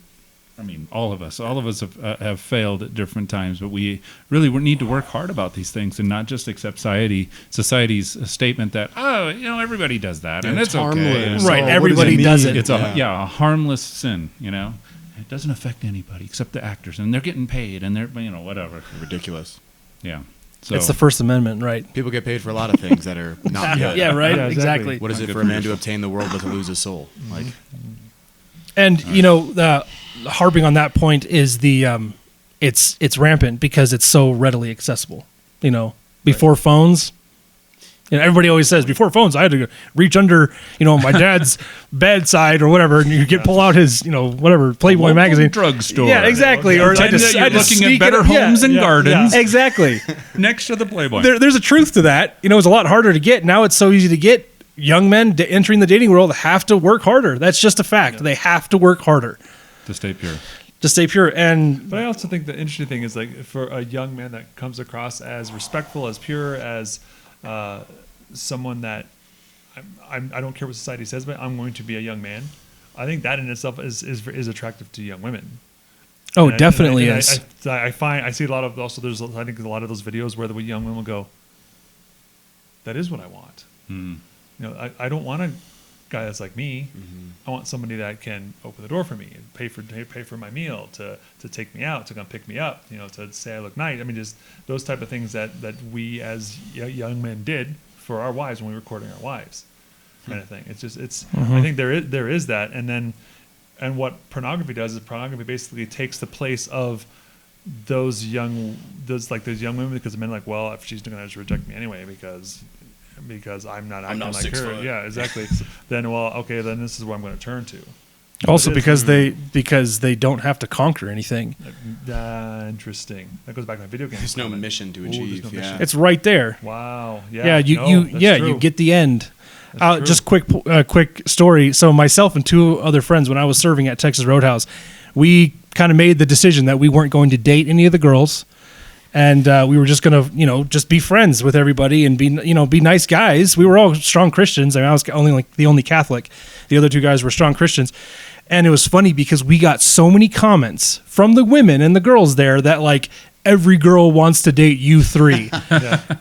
All of us have failed at different times, but we really need to work hard about these things and not just accept society's statement that everybody does that and it's
harmless.
okay. And
right,
what
everybody does it.
It's a harmless sin, It doesn't affect anybody except the actors, and they're getting paid, and they're whatever.
Ridiculous.
Yeah. So
It's the First Amendment, right?
People get paid for a lot of things that are not good.
Yeah, right.
Yeah,
exactly.
exactly.
What is
Not
it
good
for
for
a man to
yourself.
obtain the world but to lose his soul? Like,
And harping on that point is the it's rampant because it's so readily accessible. Before phones. Everybody always says before phones, I had to reach under, my dad's bedside or whatever, and you could pull out his, whatever Playboy
local
magazine,
drugstore.
Yeah, exactly. Or
Pretend that you're looking at
sneak
better
it-
homes and gardens
Exactly.
next to the Playboy.
There's a truth to that. It's a lot harder to get. Now it's so easy to get. Young men entering the dating world have to work harder. That's just a fact. They have to work harder
To stay pure.
to stay pure. And
But I also think the interesting thing is like for a young man that comes across as respectful, as pure, as someone that I don't care what society says, but I'm going to be a young man. I think that in itself is attractive to young women.
oh,
And
definitely
and
is.
I see a lot of also there's I think a lot of those videos where the young women will go, that is what I want. I don't want a guy that's like me. I want somebody that can open the door for me and pay for my meal, to take me out, to come pick me up, to say I look nice. Just those type of things that we as young men did for our wives when we were courting our wives, kind of thing. I think there is that, and what pornography does is pornography basically takes the place of those young women, because the men are like, well, if she's going to just reject me anyway because I'm not acting
not
like
6
her.
foot.
Yeah, exactly. Then then this is what I'm going to turn to.
Also
It is.
because they don't have to conquer anything.
Interesting. That goes back to my video game.
there's no mission to achieve.
there's no
yeah.
mission.
It's right there.
Wow. Yeah.
Yeah,
that's
you
true.
get the end.
That's true.
Just quick story. So myself and 2 other friends, when I was serving at Texas Roadhouse, we kind of made the decision that we weren't going to date any of the girls, and we were just gonna, just be friends with everybody and be nice guys. We were all strong Christians. I was only the only Catholic. The other 2 guys were strong Christians. And it was funny because we got so many comments from the women and the girls there that every girl wants to date you 3.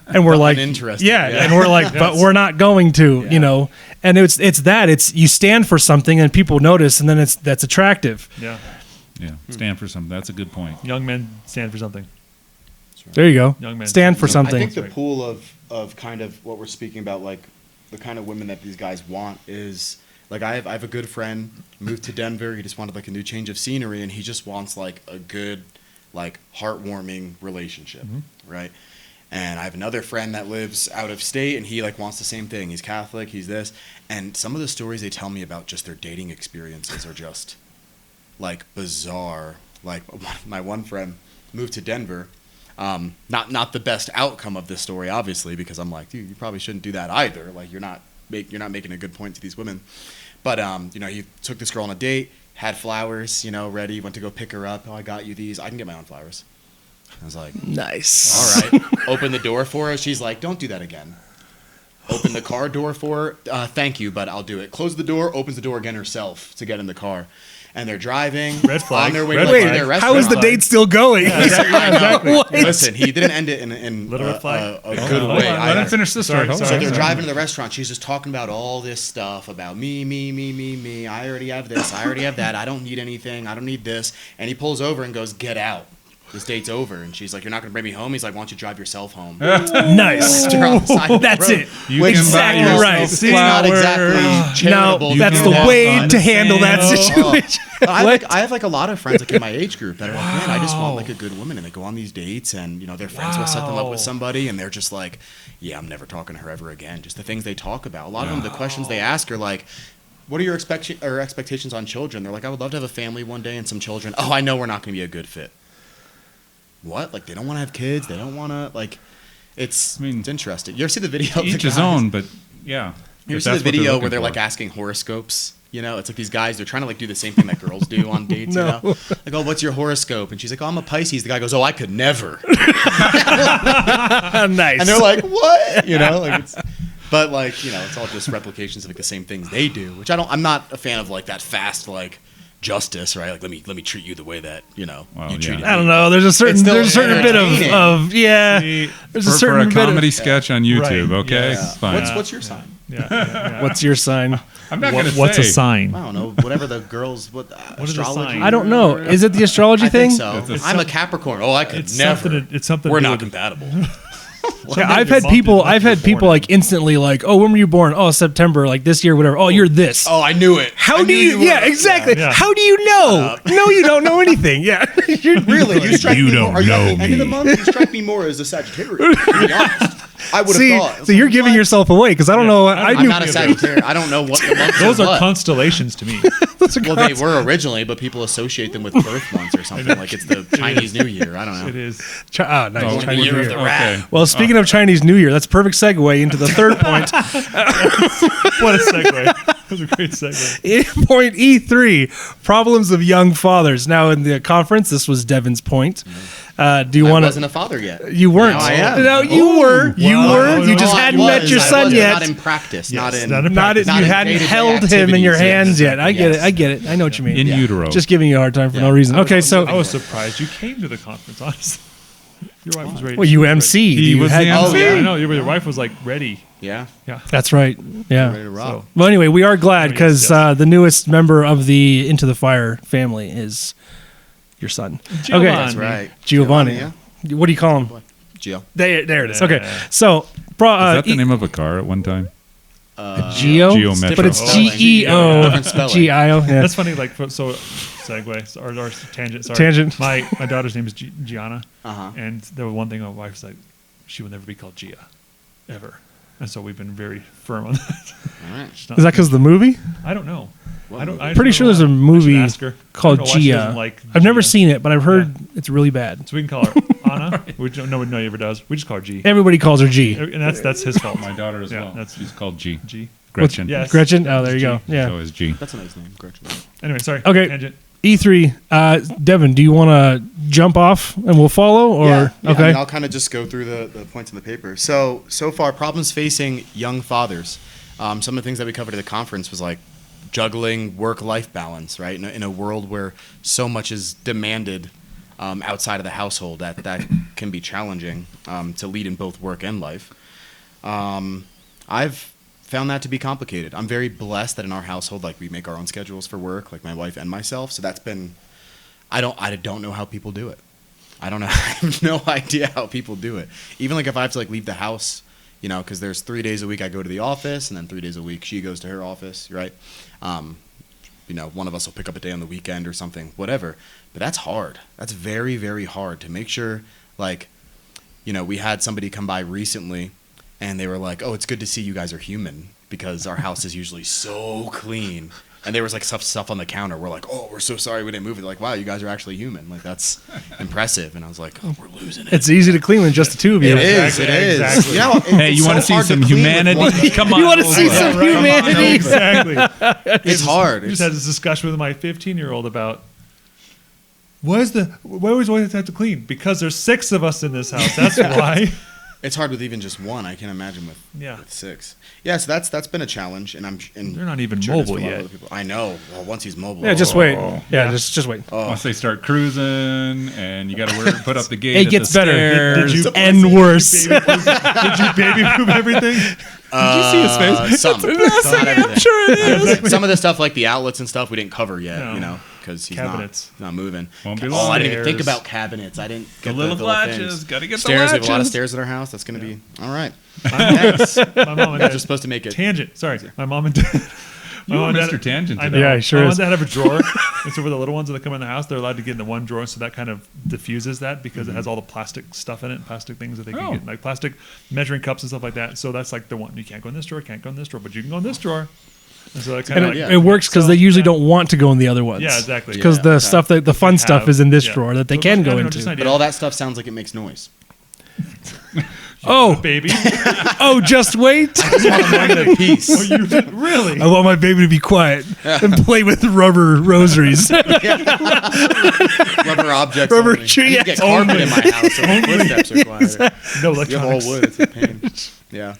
And we're like,
uninterested.
yeah,
Yeah.
and we're like, but we're not going to, And it's you stand for something and people notice, and then that's attractive.
Yeah.
Yeah. Stand for something. That's a good point.
Young men stand for something.
There you go.
Young men
Stand for
I
something.
think the pool of kind of what we're speaking about, the kind of women that these guys want is I have a good friend moved to Denver. He just wanted a new change of scenery, and he just wants a good heartwarming relationship, right? And I have another friend that lives out of state, and he wants the same thing. He's Catholic. He's this, and some of the stories they tell me about just their dating experiences are just bizarre. My one friend moved to Denver. Not the best outcome of this story, obviously, because I'm like, dude, you probably shouldn't do that either. You're not making a good point to these women. But he took this girl on a date, had flowers, ready, went to go pick her up. Oh, I got you these. I can get my own flowers. I was like,
Nice.
all right. Open the door for her. She's like, don't do that again. Open the car door for her. Thank you, but I'll do it. Close the door. Opens the door again herself to get in the car. And they're driving
Red flag.
on their way
Red
to
flag.
their restaurant.
How is the date still going?
exactly.
What?
Listen, he didn't end it in
Little red flag.
a good way.
Let
either.
him finish the story.
Sorry,
Hold
So
on.
they're driving to the restaurant. She's just talking about all this stuff about me. I already have this. I already have that. I don't need anything. I don't need this. And he pulls over and goes, "Get out." this date's over. And she's like, you're not going to bring me home? He's like, why don't you drive yourself home?
Nice. That's it.
You can
Exactly
buy
right.
yourself
It's not exactly
No,
charitable.
that's
to
the
do that,
way
but-
to handle that situation.
I have like a lot of friends like in my age group that are like, man, I just want like a good woman, and they go on these dates, and you know their friends will set them up with somebody, and they're just like, yeah, I'm never talking to her ever again. Just the things they talk about. A lot of them, the questions they ask are like, what are your expectations on children? They're like, I would love to have a family one day and some children. Oh, I know we're not going to be a good fit. What? Like they don't want to have kids. They don't want to like. It's interesting. You ever see the video? Of
Each
the
his
guys?
own, but yeah.
You ever
But
see the
that's what
video
looking
where they're
for.
like asking horoscopes? You know, it's like these guys, they're trying to like do the same thing that girls do on dates,
No.
you know? Like, oh, what's your horoscope? And she's like, oh, I'm a Pisces. The guy goes, oh, I could never.
Nice.
And they're like, what? You know, like it's, but like, you know, it's all just replications of like the same things they do, which I'm not a fan of like that fast, like justice, right? Like, let me treat you the way that, you know,
Well,
you
yeah.
treated
I don't
me.
know. There's a certain
It's still
bit
entertaining.
of
See,
There's a
for
certain
a
bit
comedy
of.
sketch on YouTube,
Right,
okay?
yeah.
Fine.
What's your sign?
yeah.
What's your sign?
I'm not going to say.
What's a sign?
I don't know. Whatever the girls,
is a
astrology.
sign?
I don't know. Is it the astrology
I
thing?
think so.
It's
I'm a Capricorn. Oh, I could
It's
never.
something.
We're
to do
not
with-
compatible.
Yeah, I've had people like instantly like, oh, when were you born? Oh, September, like this year, whatever. Oh, you're this.
Oh, I knew it.
How
I
do
knew
you?
were.
Yeah, exactly.
Yeah.
How do you know? No, you don't know anything. Yeah,
Really? You strike
You
me
don't
more. Are you at
know
the end of the
me.
month? You strike me more as a Sagittarius. To be honest. I would have
See,
thought.
so you're giving yourself away because I don't know. I
I'm
knew.
not a Sagittarius. I don't know what the months
Those are
what.
constellations to me.
Well, they were originally, but people associate them with birth months or something. Like it's the Chinese New Year. I don't know.
It is.
Nice.
Oh,
Chinese
year
New
of
Year.
the rat.
Okay.
Well, speaking of Chinese New Year, that's a perfect segue into the third point.
What a segue. That was a great segue.
Point E3: problems of young fathers. Now, in the conference, this was Devyn's point. Do you
I
want
wasn't a father yet.
You weren't.
Now I am.
No, you were. You
Wow.
were.
No,
You
no,
just
I
hadn't
was.
met your
I
son
was,
yet.
Not in practice.
Yes,
not in.
not in
Not it.
Not
You
in
hadn't
day-to-day
held him in your
activities.
hands yet. I get it.
Yes.
I get it. I know what you mean.
In utero.
Just giving you a hard time for
Yeah.
no reason. Okay, so
I was surprised you came to the conference. Honestly, your wife was ready.
well, you MC'd.
He
You
was
had-
the
Oh,
MC.
yeah.
I know your wife was like ready.
Yeah.
Yeah.
That's right.
Ready
Yeah.
to rock.
So,
Well, anyway, we are glad
Yes,
because
yes.
the newest member of the Into the Fire family is your son.
Giovanni.
Okay,
That's right.
Giovanni.
Yeah.
What do you call him?
Gio.
There it is.
Yeah.
Okay, so
Is that the
E-
name of a car at one time?
Geo,
Geo Metro.
but it's
Spelling.
GEO,
Different spelling.
GIO. Yeah.
That's funny. Like so, segue or tangent. Sorry.
Tangent.
My daughter's name is Gianna,
Uh-huh.
and the one thing my wife's like, she will never be called Gia, ever. And so we've been very firm on that.
All right.
She's not-
Is that because of the movie?
I don't know.
What
I don't.
movie?
I
Pretty
don't
sure
know
there's a
why. I should
movie
ask her. I
called
don't know why she
Gia.
doesn't like
I've never
Gia.
seen it, but I've heard
Yeah.
it's really bad.
So we can call her Anna. We don't, nobody ever does. We just call her G.
Everybody calls her G.
And that's his fault.
My daughter as
Yeah,
well.
that's-
She's called G.
G.
Gretchen.
Yes.
Gretchen. Oh, there you
G.
go. Yeah.
So is G.
That's a nice name, Gretchen.
Anyway, sorry.
Okay.
Tangent.
E3. Devyn, do you want to jump off and we'll follow? Or
Yeah,
okay.
I mean, I'll kind of just go through the points in the paper. So far, problems facing young fathers. Some of the things that we covered at the conference was like juggling work-life balance, right? In a world where so much is demanded outside of the household, that can be challenging to lead in both work and life. I've found that to be complicated. I'm very blessed that in our household, like we make our own schedules for work, like my wife and myself. So that's been, I don't know how people do it. I don't know. I have no idea how people do it. Even like if I have to like leave the house, you know, because there's 3 days a week I go to the office, and then 3 days a week she goes to her office, right? You know, one of us will pick up a day on the weekend or something, whatever. But that's hard. That's very, very hard to make sure, like, you know, we had somebody come by recently, and they were like, oh, it's good to see you guys are human, because our house is usually so clean. And there was like stuff on the counter. We're like, oh, we're so sorry we didn't move it. They're like, wow, you guys are actually human. Like, that's impressive. And I was like, oh, we're losing it.
It's easy to clean when just the two of you.
It is.
Exactly,
It is.
exactly.
You know,
Hey, you want to see some humanity? Come on.
You want to see
over.
some
Come on
humanity?
Exactly.
It's hard.
I just had this discussion with my 15-year-old about why always have to clean? Because there's 6 of us in this house. That's why.
It's hard with even just one. I can't imagine with
Yeah.
6. Yeah, so that's been a challenge, and
They're not even
it is for
mobile
a lot of
yet.
other people. I know. Well, once he's mobile,
Yeah, just wait.
Oh.
Yeah, just wait.
Once they start cruising, and you got to put up the gate.
It
at
gets
the
better.
stairs.
Did you
And worse.
Did you baby poop everything?
Did you see his face?
Some. Not everything.
sure it is.
Some of the stuff, like the outlets and stuff, we didn't cover yet,
No.
Because he's
Cabinets.
not moving.
Won't be
Oh,
long.
I didn't even think
Stairs.
about cabinets. I didn't get
little
things.
latches. Gotta get the
stairs. We have a lot of
latches.
stairs at our house. That's gonna be all right.
My
Thanks.
mom and
You're
dad.
just supposed to make it.
Tangent. Sorry. My mom and dad.
You were
mom and
Mr.
dad-
Tangent
I
today.
know.
Yeah, he sure
my mom
is.
and dad have a drawer. And so for the little ones that come in the house, they're allowed to get into one drawer. So that kind of diffuses that because it has all the plastic stuff in it, plastic things that they can
Oh.
get, like plastic measuring cups and stuff like that. So that's like the one. You can't go in this drawer, can't go in this drawer, but you can go in this drawer. And so that kind
And
of
it,
like,
yeah.
it works because they usually don't want to go in the other ones.
Yeah, exactly.
Because
Yeah,
the
okay.
stuff that the fun stuff is in this drawer that they
So,
can
I
go
don't know,
into.
just an idea.
But all that stuff sounds like it makes noise.
Oh,
baby.
oh, just wait.
Peace.
Oh, you really?
I want my baby to be quiet and play with rubber rosaries.
Rubber objects.
Rubber
only.
tree,
I need to get
yes.
carpet in my house. So the footsteps are quieter.
No
You have all
electronics.
wood. It's a pain. Yeah.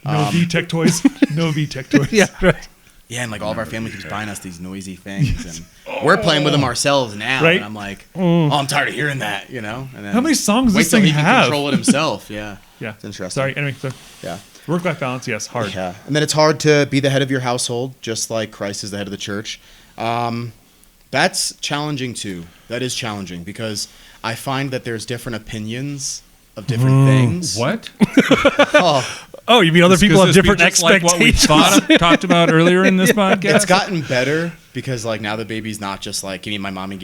No VTech toys. No VTech toys.
yeah, right.
Yeah, and like all of our family keeps buying us these noisy things, and we're playing with them ourselves now.
Right.
And I'm like, oh, I'm tired of hearing that, And then
How many songs does
wait
this
till
thing
he can
have?
control it himself. Yeah,
Yeah.
it's interesting.
Sorry. Anyway, so
Yeah,
work-life balance. Yes, hard.
yeah, and then it's hard to be the head of your household, just like Christ is the head of the church. That's challenging too. That is challenging because I find that there's different opinions of different things.
What?
Oh, you mean other people have different
Like what we
expectations?
talked about earlier in this podcast.
It's gotten better because like now the baby's not just like give me my mommy.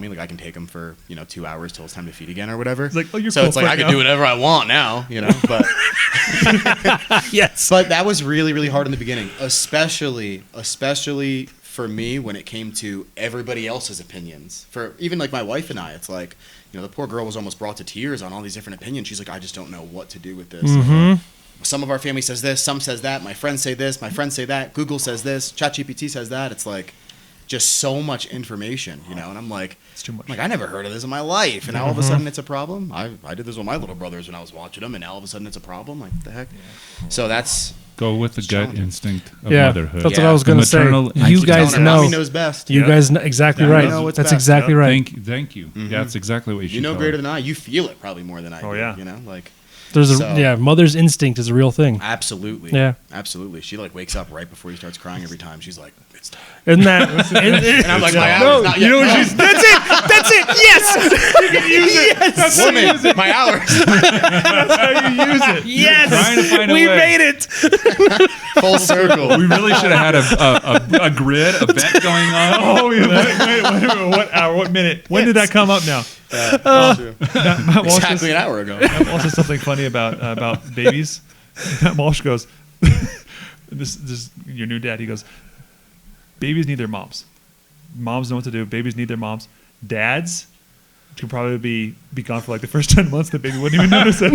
Like I can take him for 2 hours till it's time to feed again or whatever.
It's like, oh, you're
so
cool
it's like
right
I can
now.
do whatever I want now, But
Yes.
but that was really really hard in the beginning, especially for me when it came to everybody else's opinions. For even like my wife and I, it's like the poor girl was almost brought to tears on all these different opinions. She's like, I just don't know what to do with this. Some of our family says this, some says that. My friends say this, my friends say that. Google says this, ChatGPT says that. It's like just so much information, And I'm like,
It's too much.
I never heard of this in my life, and now all of a sudden it's a problem. I did this with my little brothers when I was watching them, and now all of a sudden it's a problem. Like what the heck? So that's
Go with the gut
challenging.
instinct of
Yeah,
motherhood.
that's what I was
The
going to say.
maternal
You
instinct.
guys
telling her,
know.
Mommy knows best.
You
Yeah.
guys know exactly
Yeah,
right.
I know
what's
That's
best.
exactly
Yep.
right.
Thank you. That's exactly what you should
You know
tell
greater
her.
than I. You feel it probably more than I
Oh,
do.
yeah.
Like
There's a
So-
mother's instinct is a real thing.
absolutely.
Yeah.
Absolutely. She like wakes up right before he starts crying every time. She's like, it's time.
Isn't that?
And I'm like, my
no,
hours not
you
yet
know what
come.
she's. That's it. That's it. Yes. You can use it. Yes.
Woman, my hours.
Yes.
trying to find a
we
way.
made it.
Full circle.
We really should have had a grid, a bet going on.
Oh, yeah. Wait, what hour? What minute? When did that come up now?
That's true.
Matt Walsh
Exactly an hour ago.
also something funny about babies. Matt Walsh goes, this your new dad. He goes, babies need their moms. Moms know what to do. Babies need their moms. Dads could probably be gone for like the first 10 months. The baby wouldn't even notice it.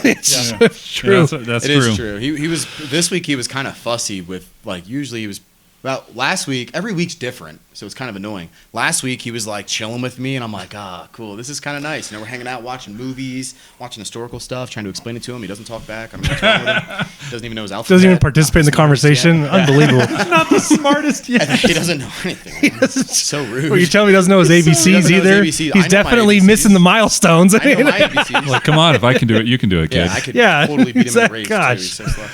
It's true.
Yeah, that's
It
true.
is true. He was this week. He was kind of fussy with like usually he was. Well, last week every week's different, so it's kind of annoying. Last week he was like chilling with me, and I'm like, cool. This is kind of nice. We're hanging out, watching movies, watching historical stuff, trying to explain it to him. He doesn't talk back. I don't know what's wrong with him. Doesn't even know his alphabet.
Doesn't even participate in the conversation. Unbelievable.
Not the smartest yet.
He doesn't know anything. It's so rude.
Well, you tell me he doesn't know his ABCs
He doesn't know
either.
his ABCs. I know
He's
my
definitely
ABCs.
missing the milestones.
I know my ABCs.
Like, come on, if I can do it, you can do it, kid.
Yeah, I could
Yeah,
totally beat him in a race.
gosh.
Too. He's so slow.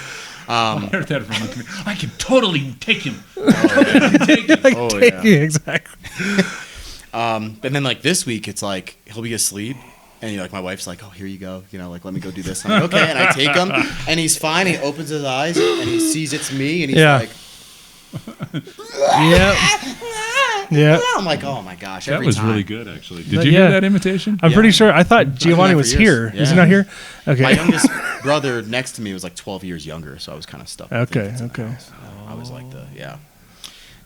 I heard that from my community. I can totally take him.
Oh, yeah.
Exactly.
And then like this week, it's like he'll be asleep, and like my wife's like, "Oh, here you go," like let me go do this. I'm like, okay, and I take him, and he's fine. He opens his eyes, and he sees it's me, and he's
Yeah.
like,
Yeah. Yeah.
I'm like, oh my gosh,
That
every
was
time.
really good, actually. Did
But
you
yeah.
hear that imitation?
I'm
Yeah.
pretty sure. I thought Giovanni
that
was
for
here.
years.
Is he
Yeah.
not here? Okay.
My youngest brother next to me was like 12 years younger, so I was kind of stuck. with
Okay,
infants in the
okay.
house. I was like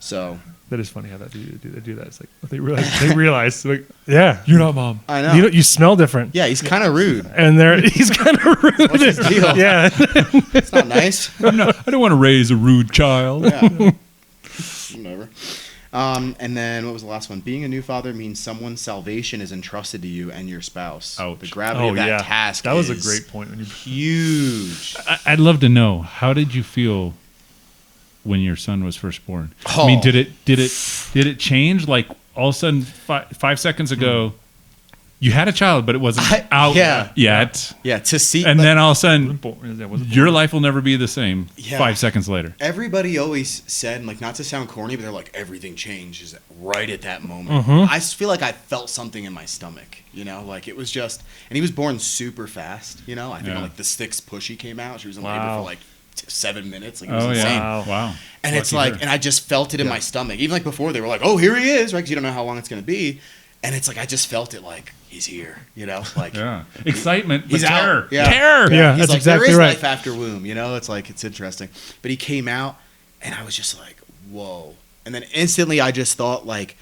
So
That is funny how they do that. It's like they realize like
Yeah.
you're not mom.
I know.
You smell different.
Yeah, he's kind of rude.
And he's kind of rude.
What's his deal?
Yeah.
It's not nice.
I don't want to raise a rude child.
Yeah. Whatever. And then what was the last one? Being a new father means someone's salvation is entrusted to you and your spouse.
Ouch.
The gravity of that task.
That was a
is
great point when you
huge.
I'd love to know, how did you feel when your son was first born? I mean,
Oh.
did it change? Like all of a sudden, 5 seconds ago, you had a child, but it wasn't out
yeah.
yet.
Yeah, to see.
And
but
then all of a sudden,
Wasn't
your life will never be the same
Yeah.
5 seconds later.
everybody always said, and like, not to sound corny, but they're like, everything changes right at that moment. I feel like I felt something in my stomach, you know, like it was just, and he was born super fast, you know. I think
Yeah.
like the 6th push he came out, she was in labor
Wow.
for like 7 minutes, like it was
Oh
insane.
yeah, wow.
And it's
Lucky
like,
her.
and I just felt it in my stomach. Even like before, they were like, "Oh, here he is," right? Because you don't know how long it's gonna be. And it's like I just felt it, like he's here, you know, like
Yeah, excitement,
he's
but
out.
terror.
Yeah.
Terror.
Yeah,
He's
that's
like,
exactly
there is
right.
life after womb, you know. It's like it's interesting. But he came out, and I was just like, "Whoa!" And then instantly, I just thought like,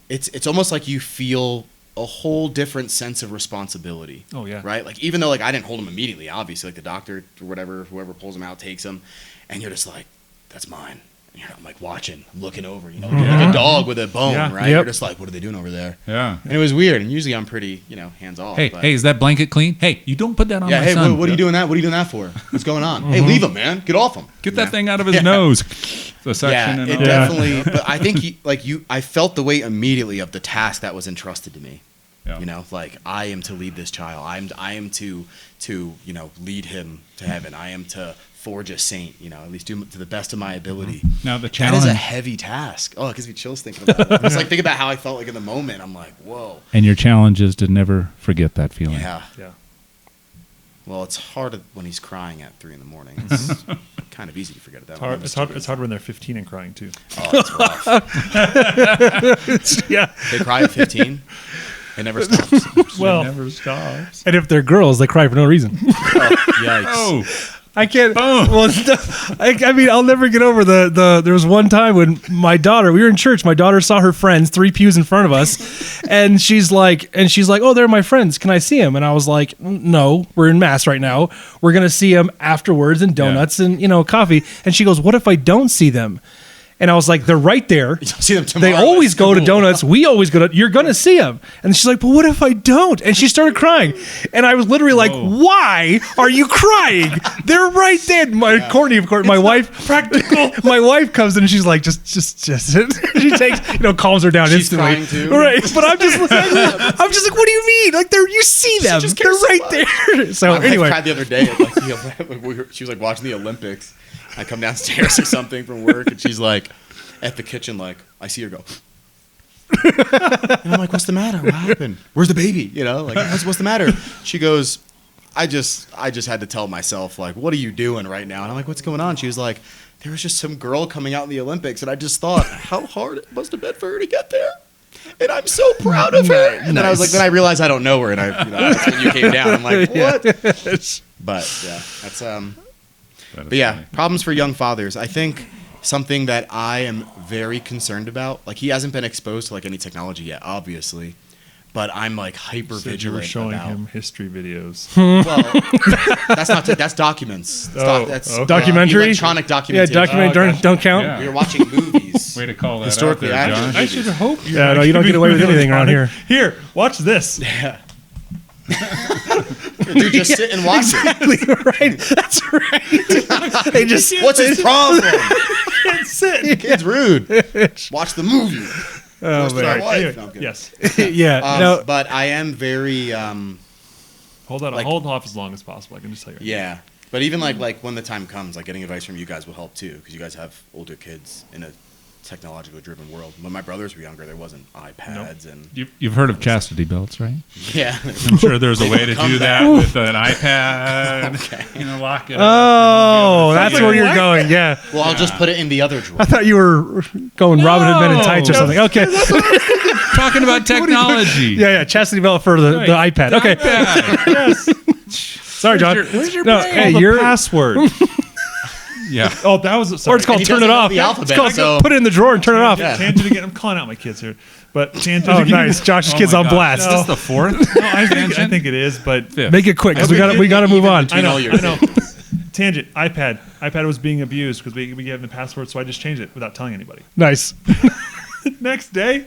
it's almost like you feel a whole different sense of responsibility.
Oh yeah.
Right? Like, even though, like, I didn't hold him immediately, obviously, like, the doctor or whatever, whoever pulls him out takes him, and you're just like, that's mine. And I'm, like, watching, looking over, you know, like a dog with a bone,
Yeah.
right?
Yep.
You're just like, what are they doing over there?
Yeah.
And it was weird, and usually I'm pretty, you know, hands-off.
Hey,
but,
hey, is that blanket clean? Hey, you don't put that on
yeah,
my
hey,
son.
what are you doing that? What are you doing that for? What's going on? Hey, leave him, man. Get off him.
Get that
Yeah.
thing out of his
Yeah.
nose. The section
Yeah,
and
it
all.
definitely, but I think, I felt the weight immediately of the task that was entrusted to me.
Yeah.
You know, like, I am to lead this child. I am to you know, lead him to heaven. I am to forge a saint, you know, at least do to the best of my ability.
Now the
That
challenge,
is a heavy task. Oh, it gives me chills thinking about it. It's like, think about how I felt like in the moment. I'm like, whoa.
and your challenge is to never forget that feeling.
Yeah.
Yeah.
Well, it's hard when he's crying at 3 a.m. It's kind of easy to forget that.
It's hard. It's hard when they're 15 and crying too.
Oh, it's rough.
Yeah.
They cry at 15. It never stops.
Well,
Never stops.
and if they're girls, they cry for no reason.
Oh, yikes.
Oh,
I can't.
Boom.
Well, I mean, I'll never get over the. There was one time when my daughter, we were in church. My daughter saw her friends 3 pews in front of us, and she's like, "Oh, they're my friends. Can I see them?" And I was like, "No, we're in mass right now. We're gonna see them afterwards and donuts and coffee." And she goes, "What if I don't see them?" And I was like, "They're right there.
You'll see them tomorrow.
They always
at
go to
school."
donuts. We always go to. You're gonna see them." And she's like, "But what if I don't?" And she started crying, and I was literally like,
Whoa.
"Why are you crying? They're right there." Courtney, of course, my wife, practical. My wife comes in and she's like, "Just." She takes, calms her down
She's
instantly.
crying too.
Right? But I'm just like, "What do you mean? Like, you see them?
just
They're
cares so
right
much.
there." So
My wife
anyway,
cried the other day. She was like watching the Olympics. I come downstairs or something from work, and she's like at the kitchen, like I see her go. And I'm like, "What's the matter? What happened? Where's the baby? Like what's the matter?" She goes, I just had to tell myself, like, what are you doing right now? And I'm like, what's going on? She was like, there was just some girl coming out in the Olympics, and I just thought how hard it must have been for her to get there. And I'm so proud of her. And then I was like, then I realized I don't know her, and that's when you came down. I'm like, what? But yeah, that's But yeah,
funny.
problems for young fathers. I think something that I am very concerned about. Like, he hasn't been exposed to like any technology yet, obviously. But I'm like hyper
So you were
vigilant
showing
about.
him history videos.
Well, that's documents. That's
okay.
Documentary?
electronic
yeah,
documentation.
document don't count.
Yeah.
We were watching movies.
Way to call that
Historically
out there,
accurate.
Josh.
I should hope.
Yeah, no, you don't get away with anything around here.
Here, watch this.
Yeah. Dude, just sit and watch
Exactly right. That's right. They just
it. What's his problem?
Sit.
Kid's rude. Watch the movie.
Oh,
Roast
man.
our wife.
Anyway,
No, I'm kidding.
yes.
Yeah. No.
But I am very
Hold on.
Like-
Hold off as long as possible. I can just tell you.
yeah. But even like when the time comes, like getting advice from you guys will help too, because you guys have older kids in a technologically driven world. When my brothers were younger, there wasn't iPads and
You've heard of chastity belts, right?
yeah.
I'm sure there's a way to
Come
do
back.
that with an iPad.
Okay.
Lock it up.
Oh, that's
Yeah.
where you're going. Yeah.
Well, I'll just put it in the other drawer.
I thought you were going Robin Hood Men in Tights or something. Okay.
Talking about technology.
Yeah. Chastity belt for the iPad. Okay. Sorry, John.
Where's your
no,
brain?
hey,
The
you're.
password.
Yeah.
Oh, that was.
Or
Sorry.
it's called
he
turn it
doesn't know
off.
the alphabet,
It's called
so-
put it in the drawer and turn it off.
Yeah.
Tangent again. I'm calling out my kids here, but tangent.
Oh,
again.
nice. Josh's kid's
my
on
gosh.
blast.
Is this the fourth?
No, I think it is, but
Fifth.
Make it quick because we got to move on.
Between all your
I know. Tangent. iPad was being abused because we gave him the password, so I just changed it without telling anybody.
Nice.
Next day,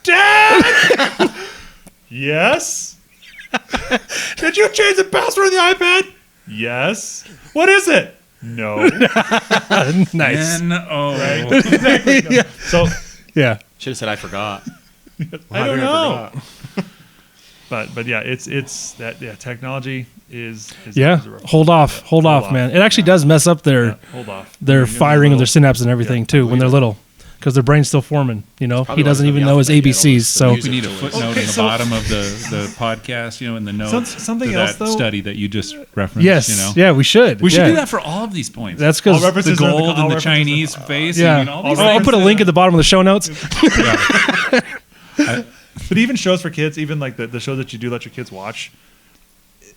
Dad. Yes. Did you change the password on the iPad? Yes. What is it? No.
Nice.
N-O.
Right. So
Yeah.
Should have said I forgot.
I don't know.
But yeah, it's that technology is
Yeah,
is a rough-
hold off, man. It actually does mess up
Yeah, hold off.
their
You're
firing of their
little-
synapses and everything too when they're little, because their brain's still forming. You know,
probably
he doesn't
why
even
the
know his
alphabet yet, all
ABCs.
this
So
music.
We need a footnote
Okay,
in the
so-
bottom of the podcast, in the notes.
Something
to
else,
that
though?
study that you just referenced.
yes, yeah, we should.
We should
Yeah.
do that for all of these points.
That's
All
because
references
the
are in
gold
all
and the
references
Chinese
are-
face.
yeah.
All
all
these
I'll put a link at the bottom of the show notes.
But even shows for kids, even like the show that you do let your kids watch,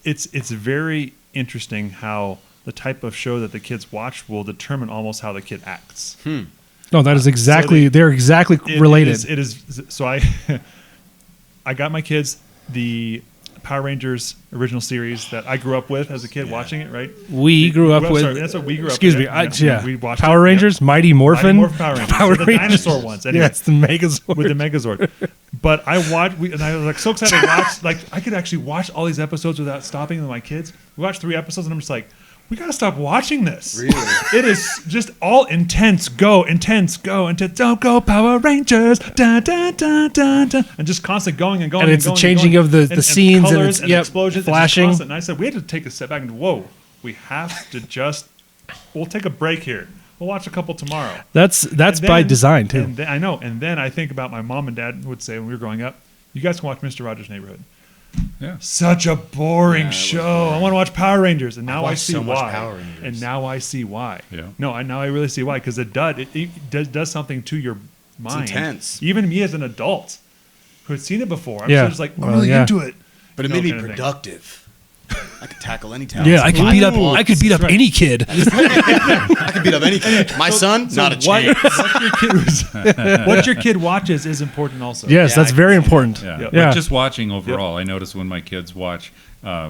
it's very interesting how the type of show that the kids watch will determine almost how the kid acts.
No, that is exactly. They're exactly related.
It is. So I got my kids the Power Rangers original series that I grew up with as a kid watching it. Right.
We grew up with.
Sorry, that's what we grew up.
Excuse
with.
me. Yeah.
We watched
Power
it,
Rangers, Mighty Morphin,
Mighty Morphin Power Rangers. So the dinosaur ones. Anyway.
Yes, the Megazord.
With the Megazord. But I watched, and I was like so excited to watch. Like I could actually watch all these episodes without stopping with my kids. We watched 3 episodes, and I'm just like, we gotta stop watching this.
Really?
It is just all intense. Go, don't go Power Rangers. Da da da da da. And just constant going and going.
And it's the
going
changing
going.
of the scenes and
colors
it's- yep,
explosions, it's just
flashing.
constant. And I said we had to take a step back and whoa, we have to just. We'll take a break here. We'll watch a couple tomorrow.
That's
And
by
then-
design too.
And then, I know. And then I think about my mom and dad would say when we were growing up, you guys can watch Mr. Rogers' Neighborhood.
Yeah.
Such a boring
Yeah, it was
show.
boring.
I want to watch Power Rangers, and now I
watched
see
so much
why.
Power Rangers.
And now I see why.
Yeah.
No, now I really see why because it does something to your mind.
intense.
Even me as an adult who had seen it before, I'm
Yeah.
still just like, I'm
Well,
really
yeah.
into it.
But it
No
made me
kind of thing.
productive. I could tackle any talent.
Yeah, I could beat up
right.
any kid.
I could beat up any kid. My son, not a chance.
What your kid watches is important also.
Yes,
Yeah,
that's very important.
Yeah.
Yep.
Yeah.
But just watching overall, I notice when my kids watch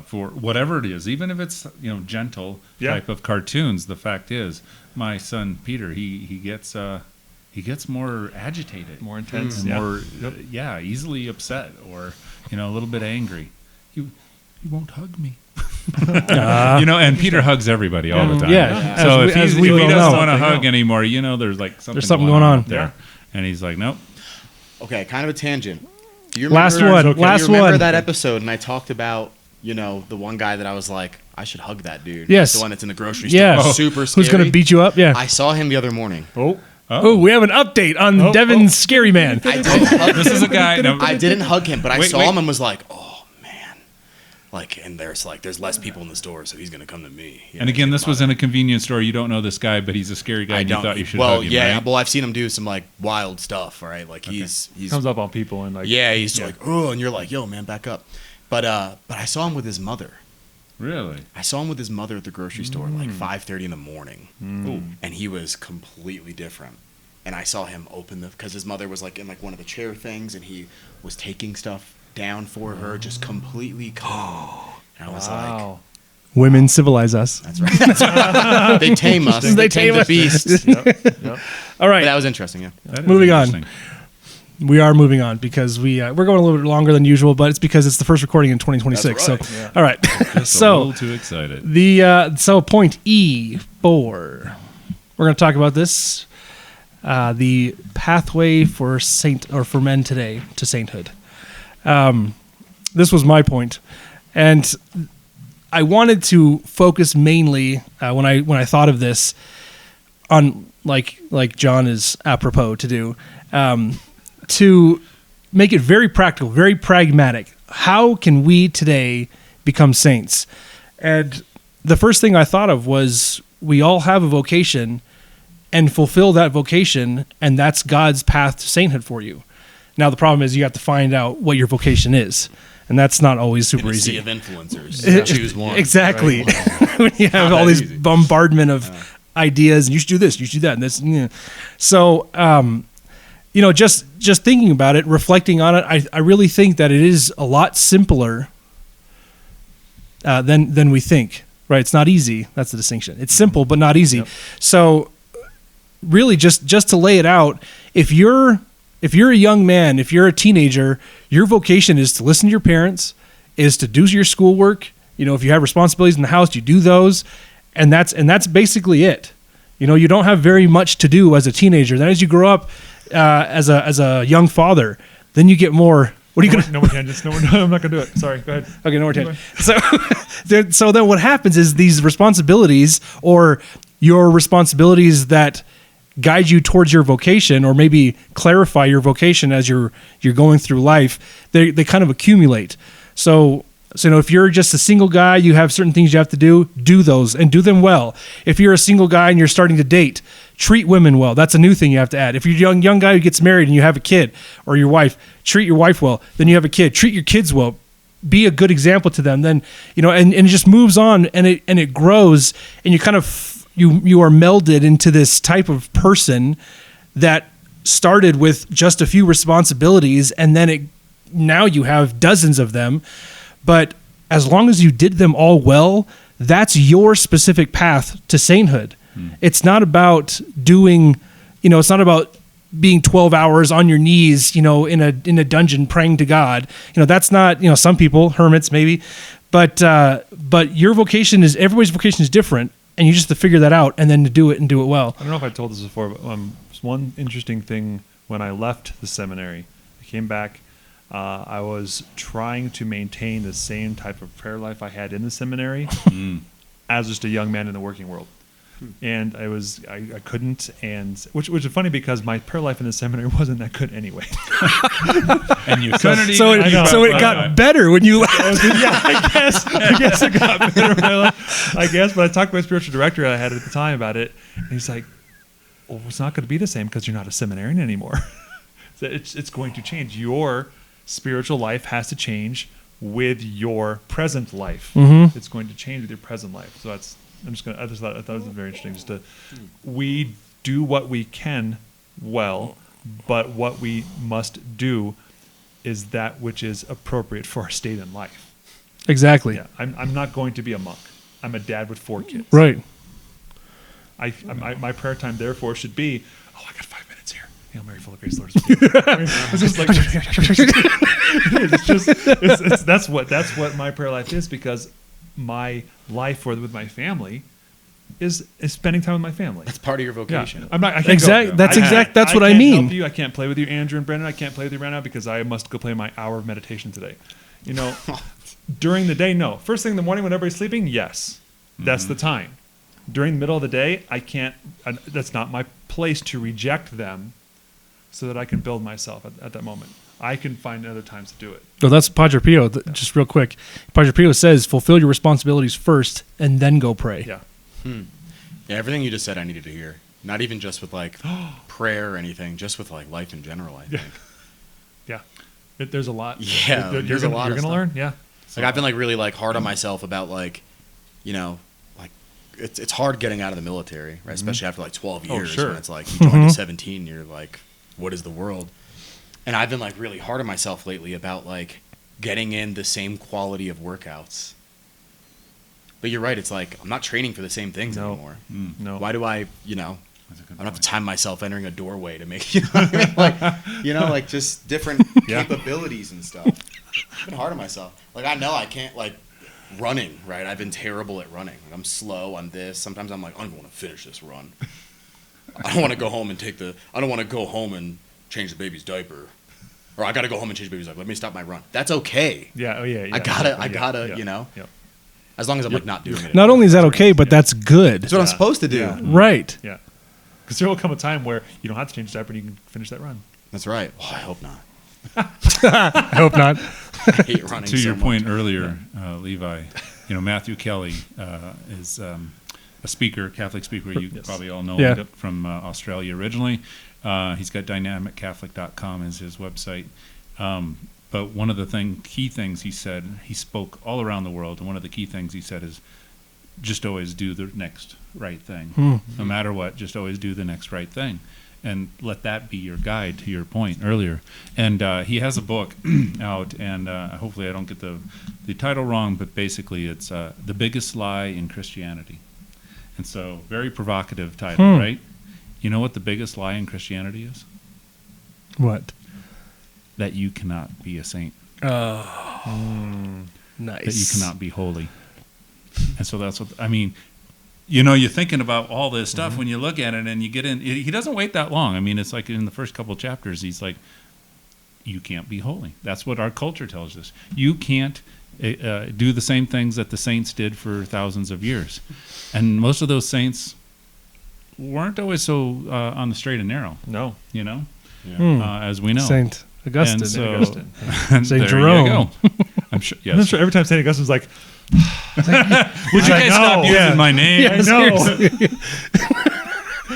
for whatever it is, even if it's gentle
Yeah.
type of cartoons, the fact is, my son Peter, he gets more agitated,
More intense.
and
Yeah.
more easily upset or a little bit angry. He won't hug me. And Peter hugs everybody all the time.
Yeah.
So
As
if,
we- as
if
we
he
all
doesn't
know.
want to
I
hug
know.
anymore, there's like something
going on.
up there.
Yeah.
And he's like, nope.
Okay, kind of a tangent. Do you
Last
remember,
one, last
do you remember
one.
that episode? And I talked about the one guy that I was like, I should hug that dude.
Yes.
The one that's in the grocery
Yeah.
store. Super scary.
Who's going to beat you up? Yeah.
I saw him the other morning.
Oh, we have an update on
Oh,
Devyn's scary man.
I didn't hug
This is a guy. No,
I didn't hug him, but I
Wait,
saw
wait.
him and was like, oh man. And there's less people in the store, so he's gonna come to me.
And again, this was in a convenience store. You don't know this guy, but he's a scary guy.
I
And you
don't.
thought you should
well,
hug him,
yeah.
right?
Well, I've seen him do some like wild stuff. All right, like he's
Comes up on people and like.
yeah, he's like, oh, and you're like, yo, man, back up. But I saw him with his mother.
Really?
I saw him with his mother at the grocery store at like 5:30 in the morning,
Ooh.
and he was completely different. And I saw him open because his mother was like in like one of the chair things, and he was taking stuff down for her, just completely calm. And I was like,
Wow.
Women civilize us.
that's right. That's right. They tame us.
They tame
the
us.
beast.
Yep.
All
But
right.
that was interesting. Yeah.
That is
Moving on.
interesting.
We are moving on because we're going a little bit longer than usual, but it's because it's the first recording in 2026.
That's right.
So,
Yeah.
all right.
Just a
So
little too excited.
so point E4. We're going to talk about this. The pathway for for men today to sainthood. This was my point, and I wanted to focus mainly when I thought of this on like John is apropos to do, to make it very practical, very pragmatic. How can we today become saints? And the first thing I thought of was we all have a vocation and fulfill that vocation, and that's God's path to sainthood for you. Now, the problem is you have to find out what your vocation is, and that's not always super
In a
easy.
sea of influencers, choose one.
Exactly. When you have
Not
all
that
these
easy.
bombardment of ideas, and you should do this, you should do that, and this. So, just thinking about it, reflecting on it, I really think that it is a lot simpler than we think. Right? It's not easy. That's the distinction. It's simple, but not easy.
Yep.
So, really, just to lay it out, if you're a young man, if you're a teenager, your vocation is to listen to your parents, is to do your schoolwork. If you have responsibilities in the house, you do those, and that's basically it. You don't have very much to do as a teenager. Then as you grow up as a young father, then you get more. What are you gonna?
No more tangents. No, I'm not gonna do it. Sorry. Go ahead.
Okay, no more tangent. So then what happens is these responsibilities, or your responsibilities that guide you towards your vocation, or maybe clarify your vocation as you're going through life, they kind of accumulate. So if you're just a single guy, you have certain things you have to do those and do them well. If you're a single guy and you're starting to date, treat women well. That's a new thing you have to add. If you're a young guy who gets married and you have a kid, or your wife, treat your wife well. Then you have a kid, treat your kids well. Be a good example to them. Then, and it just moves on, and it grows, and you kind of you are melded into this type of person that started with just a few responsibilities, and then now you have dozens of them. But as long as you did them all well, that's your specific path to sainthood. It's not about doing, it's not about being 12 hours on your knees, in a dungeon praying to God. That's not, some people, hermits maybe, but your vocation everybody's vocation is different, and you just have to figure that out and then to do it and do it well.
I don't know if I told this before, but one interesting thing when I left the seminary, I came back. I was trying to maintain the same type of prayer life I had in the seminary as just a young man in the working world. And I couldn't, and which is funny because my prayer life in the seminary wasn't that good anyway.
And you couldn't
so it got better when you left.
Yeah, I guess it got better in my life. I guess, but I talked to my spiritual director I had at the time about it, and he's like, "Well, it's not going to be the same because you're not a seminarian anymore. So it's going to change. Your spiritual life has to change with your present life.
Mm-hmm.
It's going to change with your present life. So I thought it was very interesting. We do what we can well, but what we must do is that which is appropriate for our state in life.
Exactly.
Yeah, I'm not going to be a monk. I'm a dad with 4 kids.
Right.
My prayer time therefore should be, I got 5 minutes here. Hail Mary, full of grace, Lord is with you. It's just like that's what my prayer life is, because my life with my family is spending time with my family.
That's part of your vocation.
Yeah. I can't
exactly.
go.
That's what I
can't
mean.
Help you. I can't play with you, Andrew and Brendan. I can't play with you right now because I must go play my hour of meditation today. During the day, no. First thing in the morning when everybody's sleeping, yes. That's the time. During the middle of the day, I can't. That's not my place to reject them, so that I can build myself at that moment. I can find other times to do it.
Oh, that's Padre Pio. Just real quick, Padre Pio says, fulfill your responsibilities first and then go pray.
Yeah.
Yeah, everything you just said I needed to hear. Not even just with like prayer or anything, just with like life in general, I think.
Yeah. There's a lot.
Yeah,
there's a lot. You're going to learn? Yeah.
Like I've been like really like hard on myself about like, like it's hard getting out of the military, right? Especially after like 12 years
sure.
when it's like you joined at 17, you're like, what is the world? And I've been like really hard on myself lately about like getting in the same quality of workouts. But you're right. It's like I'm not training for the same things anymore.
No.
Why do I don't have to time myself entering a doorway to make like just different capabilities and stuff. I've been hard on myself. Like I know I can't like running, right? I've been terrible at running. Like I'm slow. I'm this. Sometimes I'm like I don't want to finish this run. I don't want to go home and I don't want to go home and change the baby's diaper. Or I got to go home and change the baby's diaper. Let me stop my run. That's okay.
Yeah. Oh yeah.
I gotta.
Yep.
As long as I'm like not doing it.
Not only is that okay, but that's good.
That's what I'm supposed to do.
Yeah.
Right.
Yeah. Because there will come a time where you don't have to change the diaper and you can finish that run.
That's right. Oh, I hope not.
I hope not.
I hate running
To
so
your
much.
point earlier, Levi, Matthew Kelly is a speaker, Catholic speaker. You probably all know him from Australia originally. He's got dynamiccatholic.com as his website. But one of the key things he said, he spoke all around the world, and one of the key things he said is just always do the next right thing. No matter what, just always do the next right thing. And let that be your guide, to your point earlier. And he has a book out, and hopefully I don't get the title wrong, but basically it's The Biggest Lie in Christianity. And so, very provocative title, right? You know what the biggest lie in Christianity is?
What?
That you cannot be a saint.
Oh. Nice.
That you cannot be holy. And so that's what, you're thinking about all this stuff when you look at it and you get in. He doesn't wait that long. It's like in the first couple of chapters, he's like, you can't be holy. That's what our culture tells us. You can't do the same things that the saints did for thousands of years. And most of those saints weren't always so on the straight and narrow,
No.
you know,
Yeah.
as we know.
Saint Augustine.
And so,
Augustine.
and
Saint
there
Jerome.
you go. I'm sure.
I'm
Yes.
sure every time St. Augustine's like,
Would you guys stop using
Yeah.
my name?
Yeah,
I know.
seriously.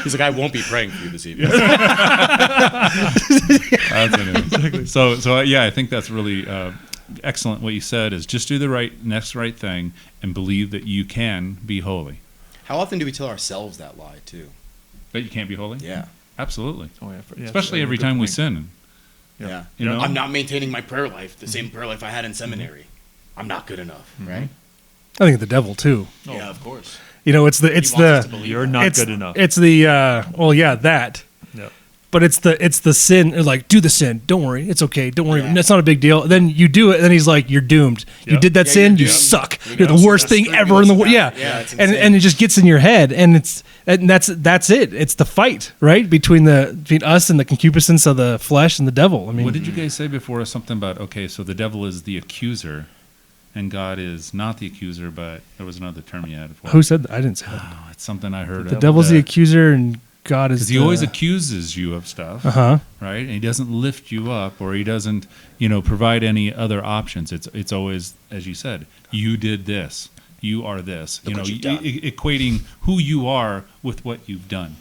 He's like, I won't be praying for you this evening.
That's anyway. So yeah, I think that's really excellent. What you said is just do the next right thing and believe that you can be holy.
How often do we tell ourselves that lie too?
That you can't be holy?
Yeah.
Absolutely.
Oh, yeah,
Especially
that's a
every
good
time we
point.
sin.
Yeah.
You know?
I'm not maintaining my prayer life, the same prayer life I had in seminary. I'm not good enough, right?
I think the devil too.
Yeah, of course.
You know, it's
He wants us to believe
You're
that.
not
it's,
good enough.
It's the well, yeah, that.
Yep.
But it's the sin. Like, do the sin. Don't worry, it's okay. Don't worry,
Yeah.
it's not a big deal. Then you do it, and then he's like, "You're doomed. You
Yep.
did that
Yeah,
sin.
you're
You
doomed.
suck.
We
You're
go,
the
so
worst
that's
thing
screw
ever in the
this
world." Yeah,
about it. Yeah, it's
and
insane.
it just gets in your head, and that's it. It's the fight, right, between us and the concupiscence of the flesh and the devil. I mean,
What did you guys say before? Something about, okay, so the devil is the accuser and God is not the accuser, but there was another term you had.
who said that? I didn't say that.
Oh, it's something I heard.
The devil's the accuser, and God is.
Because he always accuses you of stuff,
Uh-huh.
right? And he doesn't lift you up, or he doesn't, provide any other options. It's always, as you said, you did this, you are this.
Look what you've done.
Equating who you are with what you've done,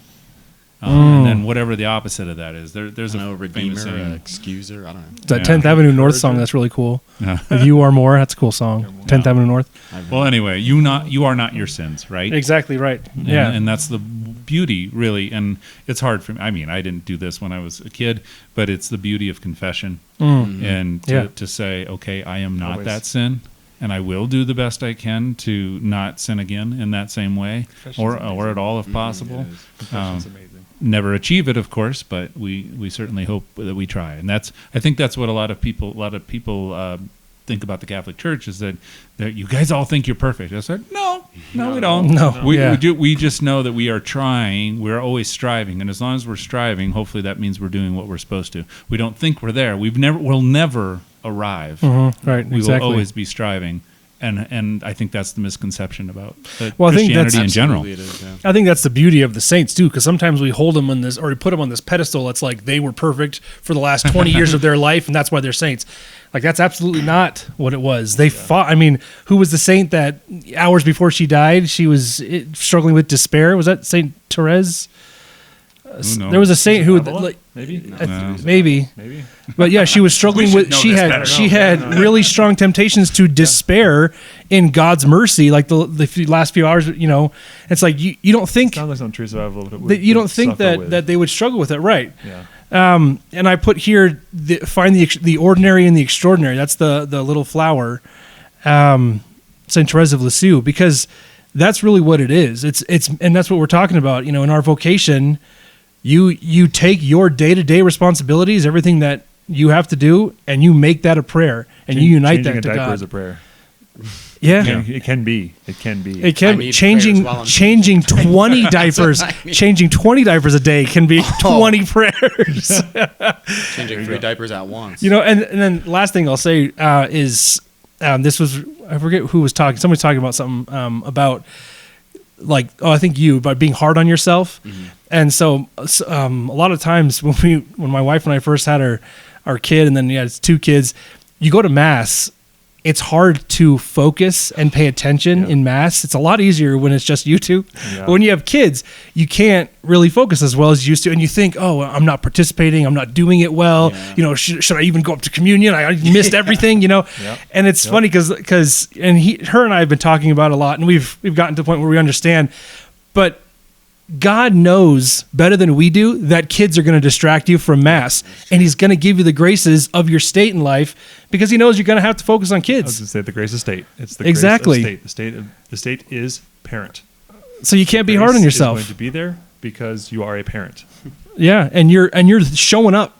and then whatever the opposite of that is. There's
I know,
a
redeemer,
famous saying.
excuser. I don't know.
That
Yeah.
10th Avenue North song. That's really cool.
Yeah.
Like, you are more. That's a cool song. 10th Avenue North.
Well, anyway, you are not your sins, right?
Exactly right.
And,
Yeah.
and that's the beauty, really. And it's hard for me. I mean, I didn't do this when I was a kid, but it's the beauty of confession and
Yeah.
to say, okay, I am not
Always.
that sin, and I will do the best I can to not sin again in that same way, or at all if possible.
Confession's amazing.
Never achieve it, of course, but we certainly hope that we try. And I think that's what a lot of people think about the Catholic Church is that you guys all think you're perfect. I said, no, we don't.
No.
We
Yeah.
do. We just know that we are trying. We're always striving, and as long as we're striving, hopefully that means we're doing what we're supposed to. We don't think we're there. We'll never arrive.
Right.
We
Exactly.
will always be striving, and I think that's the misconception about
Well, I think
Christianity
that's-
in general.
Absolutely it is, yeah.
I think that's the beauty of the saints too, because sometimes we hold them on this, or we put them on this pedestal. It's like they were perfect for the last 20 years of their life, and that's why they're saints. Like, that's absolutely not what it was. They fought. I mean, who was the saint that hours before she died, she was struggling with despair? Was that Saint Therese?
knows?
There was a saint who,
Babylon?
like,
Maybe.
maybe.
Maybe.
But yeah, she was struggling
should
with.
know
She
this
had
better.
she had really strong temptations to despair in God's mercy. Like the last few hours, it's like you don't think
Sounds like some true survival.
that you don't think that they would struggle with it, right?
Yeah.
And I put here find the ordinary and the extraordinary. That's the little flower, Saint Therese of Lisieux, because that's really what it is. It's and that's what we're talking about. In our vocation, you take your day-to-day responsibilities, everything that you have to do, and you make that a prayer, and you unite
Changing
that
a
to
diaper
God.
is a prayer.
Yeah.
It can be. It can be.
It
I
can
need
changing
prayers while I'm
changing 20 diapers.
what I mean.
Changing 20 diapers a day can be 20 prayers.
Changing 3 diapers at once.
And then last thing I'll say is this was, I forget who was talking. Somebody's talking about something about I think about being hard on yourself. And so a lot of times when my wife and I first had our kid, and then it's 2 kids, you go to mass. It's hard to focus and pay attention in mass. It's a lot easier when it's just you two.
Yeah.
But when you have kids, you can't really focus as well as you used to. And you think, oh, I'm not participating. I'm not doing it well.
Yeah.
Should I even go up to communion? I missed everything, And it's funny because her and I have been talking about it a lot, and we've gotten to the point where we understand. But God knows better than we do that kids are going to distract you from mass, and He's going to give you the graces of your state in life because He knows you're going to have to focus on
I was
kids.
going to say the grace of state. It's the
Exactly.
grace of state. The state is parent.
So you can't be
Grace
hard on
is
yourself.
going to be there because you are a parent.
Yeah, and you're showing up,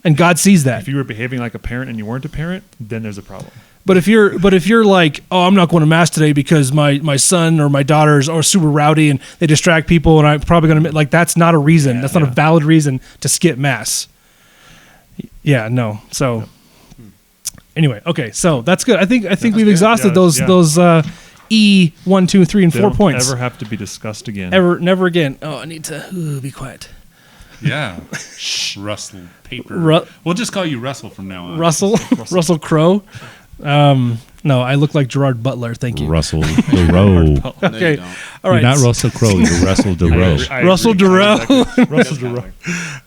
and God sees that.
If you were behaving like a parent and you weren't a parent, then there's a problem.
But if you're like, oh, I'm not going to mass today because my son or my daughters are super rowdy and they distract people, and I'm probably going to that's not a reason. That's not a valid reason to skip mass. Yeah, no. So anyway, okay, so that's good. I think we've
good.
exhausted
Yeah,
those
yeah.
those E 1, 2, 3, and
They
4
don't
points.
ever have to be discussed again.
Never again. Oh, I need to be quiet.
Yeah. Russell paper.
Ru-
We'll just call you Russell from now on.
Russell Crowe. No, I look like Gerard Butler. Thank you.
Russell DeRoe.
No,
Okay.
you don't.
All right.
You're not Russell Crowe. You're Russell DeRoe.
Russell DeRoe.
Russell DeRoe.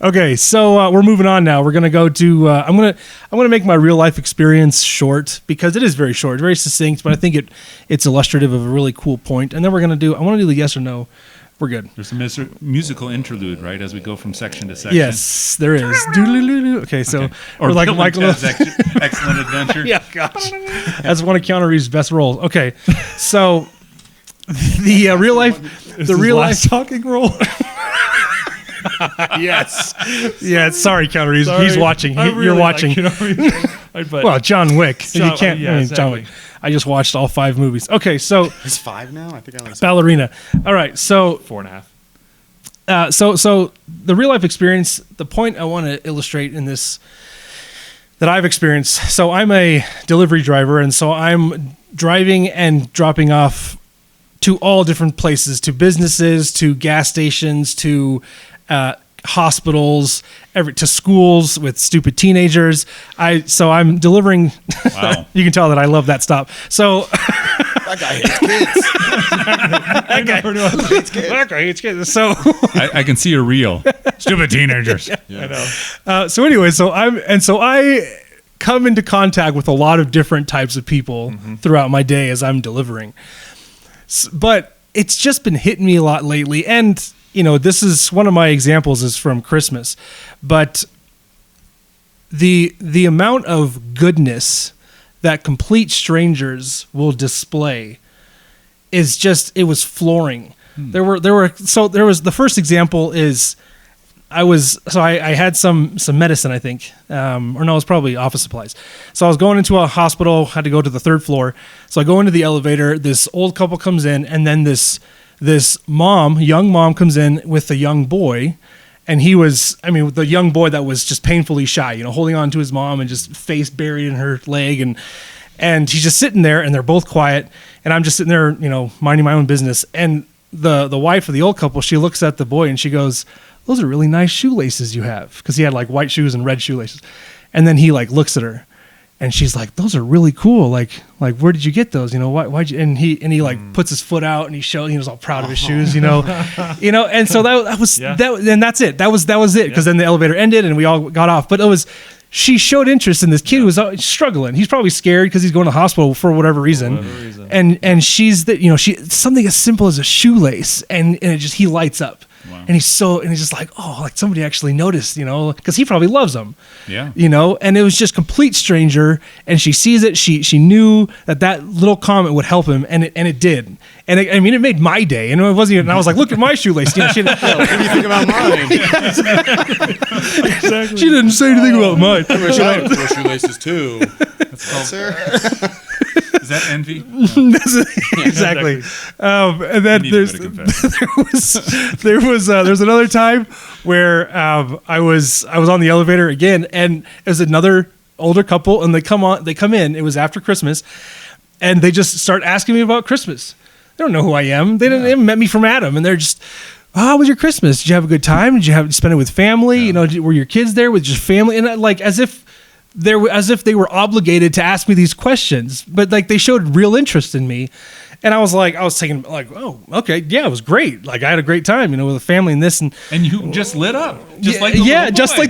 Okay, so we're moving on now. We're gonna go to. I'm gonna make my real life experience short because it is very short, very succinct, but I think it's illustrative of a really cool point. And then we're gonna do. I want to do the yes or no. We're good.
There's a musical interlude, right, as we go from section to section.
Yes, there is. Doodle-doo-doo. Okay, so
Okay.
we're
Or
like
Bill and
Michael.
Ted's Excellent Adventure.
Yeah, gosh, that's one of Keanu Reeves' best roles. Okay, so the real life, the real life
talking role.
yes, yeah. Sorry, Keanu Reeves.
Sorry.
He's watching.
I really
You're
like
watching.
Keanu Reeves. But
Well, John Wick.
John-
You can't.
yeah,
John
exactly.
Wick. I just watched all 5 movies. Okay, so
It's 5 now? I think I only saw
Ballerina. All right, so
4.5.
so the real life experience. The point I want to illustrate in this that I've experienced. So I'm a delivery driver, and so I'm driving and dropping off to all different places, to businesses, to gas stations, to hospitals, to schools with stupid teenagers. So I'm delivering.
Wow.
You can tell that I love that stop. So
that guy hates kids.
that guy hates kids. So
I can see a reel. Stupid teenagers.
so anyway, I come into contact with a lot of different types of people throughout my day as I'm delivering. But it's just been hitting me a lot lately, and this is one of my examples is from Christmas, but the amount of goodness that complete strangers will display is just, it was flooring. There was the first example is I had some medicine, I think, or no, it was probably office supplies. So I was going into a hospital, had to go to the 3rd floor. So I go into the elevator, this old couple comes in, and then this young mom comes in with a young boy. And he was, the young boy that was just painfully shy, holding on to his mom and just face buried in her leg. And he's just sitting there, and they're both quiet. And I'm just sitting there, minding my own business. And the wife of the old couple, she looks at the boy and she goes, "Those are really nice shoelaces you have." Because he had like white shoes and red shoelaces. And then he like looks at her and she's like, "Those are really cool. Like where did you get those? Why'd you?" And he like puts his foot out and he was all proud of his shoes, And so that was that, and that's it. That was it. Because then the elevator ended and we all got off. But she showed interest in this kid who was struggling. He's probably scared because he's going to the hospital for whatever reason. And she's something as simple as a shoelace, and he lights up.
Wow.
And he's just like, oh, like somebody actually noticed, because he probably loves them.
Yeah.
And it was just complete stranger, and she sees it. She knew that little comment would help him, and it did. And it made my day. And it wasn't even, and I was like, look at my shoelace. She
What do you think about mine?
Exactly. She didn't say anything about mine.
I wish I had 4 shoelaces too. Sir.
Is that envy?
Exactly. And then
You need to go to confession.
there's another time where I was on the elevator again, and it was another older couple, and they come in. It was after Christmas, and they just start asking me about Christmas. They don't know who I am. They haven't met me from Adam, and they're just, "Oh, how was your Christmas? Did you have a good time? Did you spend it with family? Were your kids there with just family?" And like as if they were obligated to ask me these questions, but like they showed real interest in me. And I was thinking like, oh, okay, yeah, it was great. Like I had a great time, with the family and this and
you just lit up. Just like
the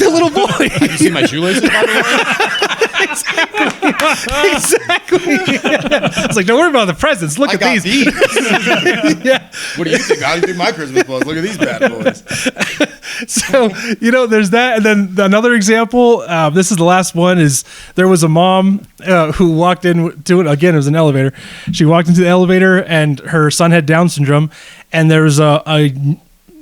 little boy.
You see my shoelaces, by the way?
Exactly. I was like, don't worry about the presents. Look
I
at
got
these.
Yeah. What do you think? How do you think my Christmas was? Look at these bad boys.
So, there's that. And then another example, this is the last one, is there was a mom who walked in to it. Again, it was an elevator. She walked into the elevator and her son had Down syndrome. And there was a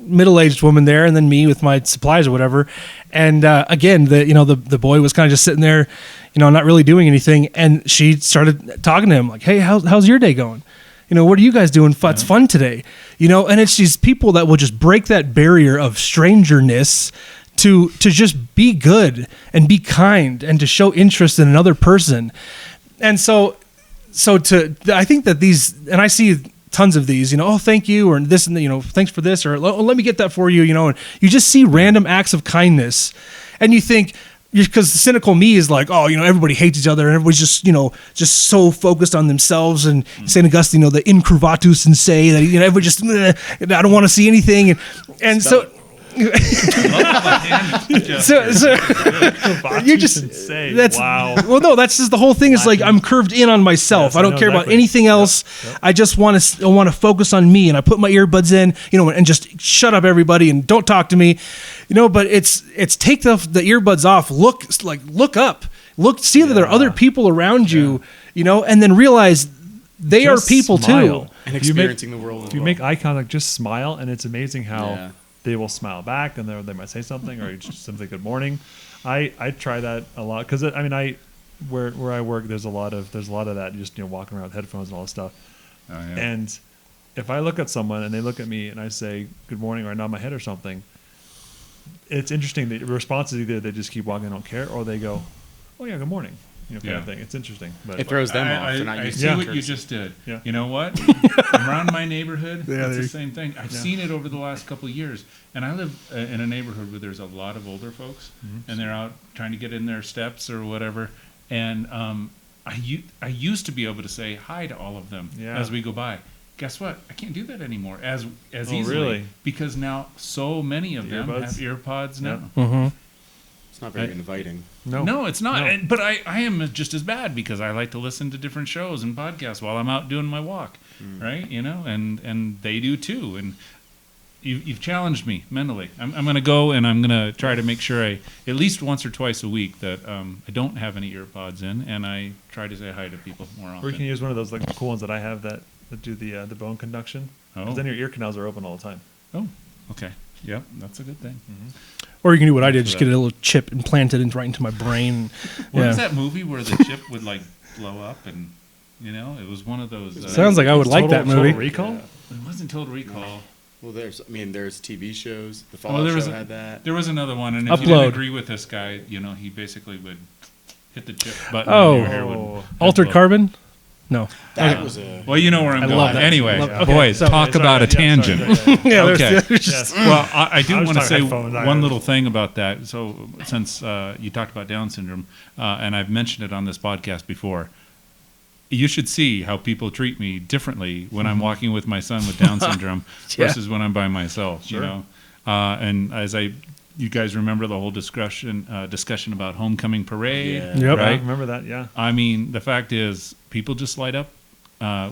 middle-aged woman there, and then me with my supplies or whatever. And again, the boy was kind of just sitting there, not really doing anything. And she started talking to him like, "Hey, how's your day going? What are you guys doing? It's fun today." And it's these people that will just break that barrier of strangeness to just be good and be kind and to show interest in another person. And so I think that these, and I see tons of these, oh, thank you, or this, and thanks for this, or oh, let me get that for you, and you just see random acts of kindness, and you think, because the cynical me is like, oh, everybody hates each other, and everybody's just so focused on themselves, and St. Augustine, the incurvatus and say that, everybody just, I don't want to see anything, and so. So you just
say,
that's
wow.
Well, no, that's just the whole thing. Is like I'm curved in on myself.
Yes,
I don't care about anything else. Yep. I just want to focus on me, and I put my earbuds in, and just shut up everybody and don't talk to me, But it's take the earbuds off. Look up. See that there are other people around you, and then realize they
just
are people
smile.
too.
And experiencing the world.
If you make eye contact, just smile, and it's amazing how.
Yeah.
They will smile back, and they might say something, or just simply good morning. I try that a lot because where I work, there's a lot of that, just walking around with headphones and all this stuff.
Oh, yeah.
And if I look at someone and they look at me and I say good morning, or I nod my head or something, it's interesting. The response is either they just keep walking, don't care, or they go, oh yeah, good morning. Kind of thing. It's interesting. But
It throws them off. They're not
I
used
see
to
what
it.
you just did.
Yeah.
You know what? Around my neighborhood, it's the same thing. I've seen it over the last couple of years. And I live in a neighborhood where there's a lot of older folks, and they're out trying to get in their steps or whatever. And I used to be able to say hi to all of them as we go by. Guess what? I can't do that anymore as easily.
Really?
Because now so many of them
Earbuds?
have earpods now.
Mm-hmm.
It's not very inviting.
No, it's not.
No.
But I am just as bad because I like to listen to different shows and podcasts while I'm out doing my walk, right? And they do too. And you've challenged me mentally. I'm going to go and I'm going to try to make sure I, at least once or twice a week, that I don't have any earpods in, and I try to say hi to people more often.
Or you can use one of those cool ones that I have that do the bone conduction. Because then your ear canals are open all the time.
Oh, okay. Yep, that's a good thing.
Or you can do what I did, just get a little chip implanted right into my brain.
What was that movie where the chip would blow up and it was one of those.
Sounds like I would like that movie.
Total Recall?
It wasn't Total Recall.
Well, there's TV shows. The Fallout show had that.
There was another one, and if you
Upload.
didn't agree with this guy, he basically would hit the chip button.
Oh.
And your hair would
Altered
upload.
Carbon? No.
That was a.
Well, you know where I'm going.
love that.
Anyway,
Okay,
boys,
so-
talk about a tangent.
Yeah,
Okay.
there's
Well, I do
I was
want to
talking
say
headphones,
one little thing about that. So, since you talked about Down syndrome, and I've mentioned it on this podcast before, you should see how people treat me differently when I'm walking with my son with Down syndrome versus when I'm by myself.
Sure.
And as you guys remember the whole discussion about homecoming parade,
Yeah.
Yep.
right?
I remember that, yeah.
I mean, the fact is, people just light up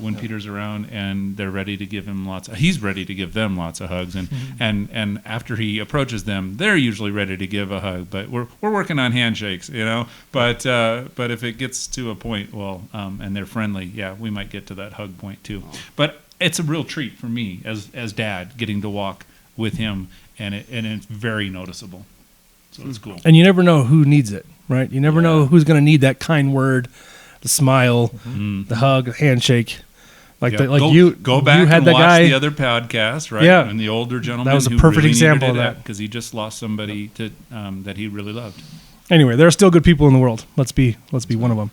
when Peter's around, and they're ready to give him he's ready to give them lots of hugs, and after he approaches them, they're usually ready to give a hug. But we're working on handshakes, But if it gets to a point, and they're friendly, we might get to that hug point too. But it's a real treat for me as dad getting to walk with him, and it's very noticeable. So it's cool.
And you never know who needs it, right? You never know who's going to need that kind word, the smile, the hug, the handshake.
Go back
you had
and
that
watch
guy.
the other podcast, right?
Yeah.
And the older gentleman
That was a
who
perfect
really
example
needed
of
it
that.
because he just lost somebody that he really loved.
Anyway, there are still good people in the world. Let's be one of them.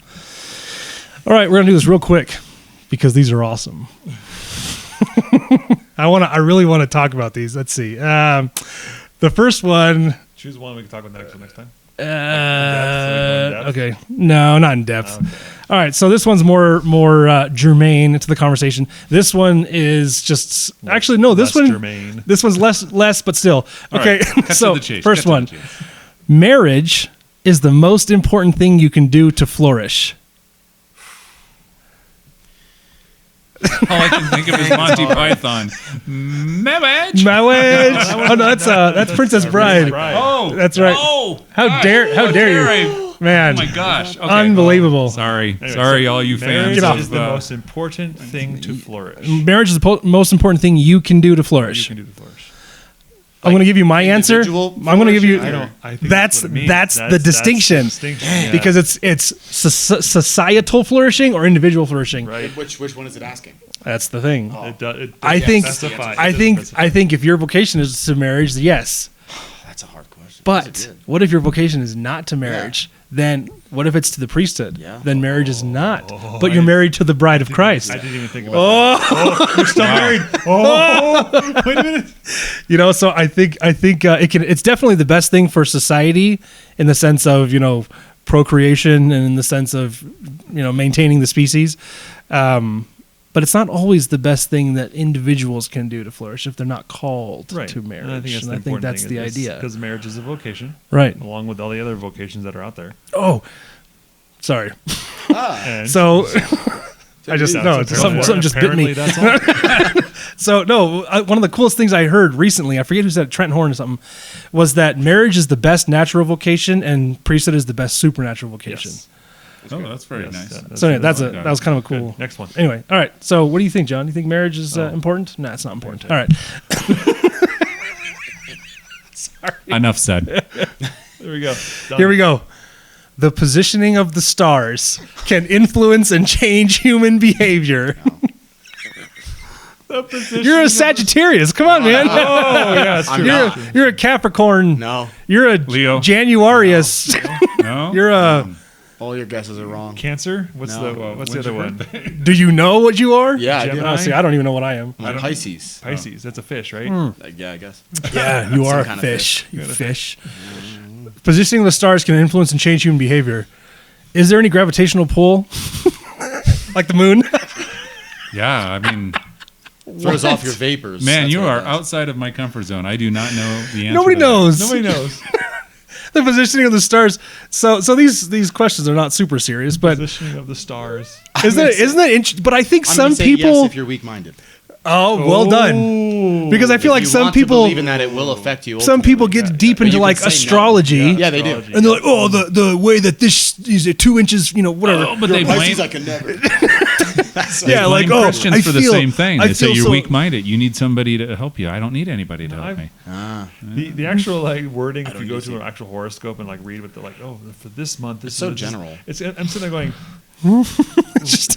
All right, we're gonna do this real quick because these are awesome. I really want to talk about these. Let's see. The first one.
Choose one we can talk about next time.
Uh, okay. No, not in depth. Okay. All right. So this one's more germane to the conversation. This one is just actually no. This one
germane.
This one's less, but still. Okay.
Right.
So
to the chase.
first
Cut
one,
to the chase.
marriage is the most important thing you can do to flourish.
All I can think of is Monty Python. Marriage.
Oh no, that's Princess Bride.
Oh,
That's right.
Oh,
How dare you, man?
Oh my gosh! Okay.
Unbelievable.
Sorry,
Anyway,
sorry,
so
all you fans.
Get off.
is the most important thing to flourish.
Marriage is the most important thing you can do to flourish.
You can do to flourish.
I'm going to give you my answer.
individual
I'm going to give you.
I think
That's
what it means.
the distinction.
Yeah.
Because it's societal flourishing or individual flourishing.
Right.
Which one is it asking?
That's the thing.
It
I
doesn't
think
specify.
I think if your vocation is to marriage, yes.
That's a hard question.
But what if your vocation is not to marriage? Then what if it's to the priesthood?
Yeah.
Then marriage is not. But you're married to the bride of Christ.
I didn't even think about that. Oh, you're still married. Oh, wait a minute.
You know, so I think it's definitely the best thing for society in the sense of, procreation and in the sense of, maintaining the species. But it's not always the best thing that individuals can do to flourish if they're not called to marriage.
And I think
that's the idea.
Because marriage is a vocation.
Right.
Along with all the other vocations that are out there.
Oh, sorry.
And
So I just,
That's
something just bit me.
apparently that's all.
So no, one of the coolest things I heard recently, I forget who said it, Trent Horn or something, was that marriage is the best natural vocation and priesthood is the best supernatural vocation.
Yes.
Oh, that's very
Yes,
nice.
So yeah,
that
that was kind of a cool.
Good. Next one.
Anyway, all right. So what do you think, John? Do you think marriage is important? No, it's not important. All right.
Enough said.
There we go. Done.
Here we go. The positioning of the stars can influence and change human behavior. You're a Sagittarius. Come on, man.
Oh, yes.
I'm not.
You're a Capricorn.
No.
You're a
Leo.
Januarius.
No?
You're a.
All your guesses are wrong.
Cancer? What's
No.
the other one?
Do you know what you are?
Yeah, I do.
Gemini?
Oh, see, I don't even know what I am.
I'm a Pisces.
Pisces. That's a fish, right?
Yeah, I guess.
Yeah, you are a
kind of
fish. You fish. Positioning of the stars can influence and change human behavior. Is there any gravitational pull? Like the moon?
Yeah, I mean,
Throws off your vapors.
man,
That's
you
what it
are
does.
outside of my comfort zone. I do not know the answer.
Nobody
to that.
knows.
Nobody knows.
The positioning of the stars. So these questions are not super serious, but
Positioning of the stars.
isn't that interesting? But I think
I'm
some
gonna say
people.
yes if you're weak-minded.
Oh, well done. Because I feel like
You
some
want to
people,
believe in that it will affect you.
some people get deep
But
into
you
like
can say no.
astrology,
Yeah, they do.
Astrology.
and they're like, oh, the way that this is 2 inches, whatever.
Oh, but they blame,
Pisces, I can never.
Yeah, like
blame
oh,
Christians
I
for the
feel-
same thing.
I
They say
feel
you're
so-
weak-minded. You need somebody to help you. I don't need anybody to help me.
The actual like wording, if you go to an actual horoscope and like read what they're like, oh, for this month, this
It's so
is
general.
I'm sitting there going,
just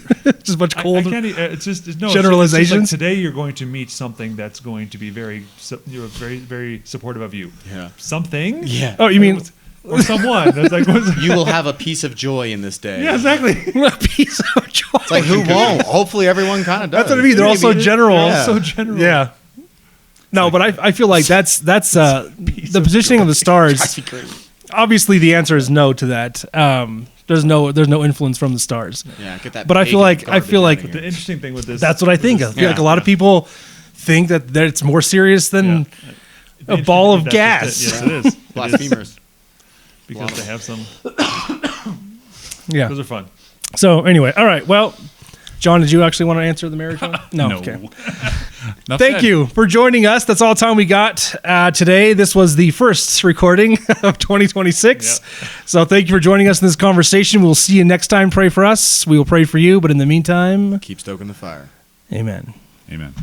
a bunch of
I
cold.
can't. It's just no it's just
generalizations?
like today you're going to meet something that's going to be very very supportive of you.
Yeah.
Something.
Yeah.
Oh, you mean
Or someone. That's like what's,
You will have a piece of joy in this day.
yeah, exactly.
a piece of joy?
It's like who won't? Hopefully everyone kind of does.
That's what I mean. They're all so general.
Yeah.
So general.
Yeah. No, but I feel like that's the positioning of the stars.
Drives me crazy.
Obviously, the answer is no to that. There's no influence from the stars.
Yeah, get that.
But I feel
pagan
like
garbage out of
The
here.
interesting thing with this.
That's what I think. I feel like a lot of people think that it's more serious than a ball of gas.
Yes, it is. It is.
Blasphemers.
Because they have some.
Yeah.
Those are fun.
So anyway, all right. Well, John, did you actually want to answer the marriage one? No. Okay.
Enough
Thank
said.
you for joining us. That's all the time we got today. This was the first recording of 2026.
Yep.
So thank you for joining us in this conversation. We'll see you next time. Pray for us. We will pray for you. But in the meantime,
Keep stoking the fire.
amen.
Amen.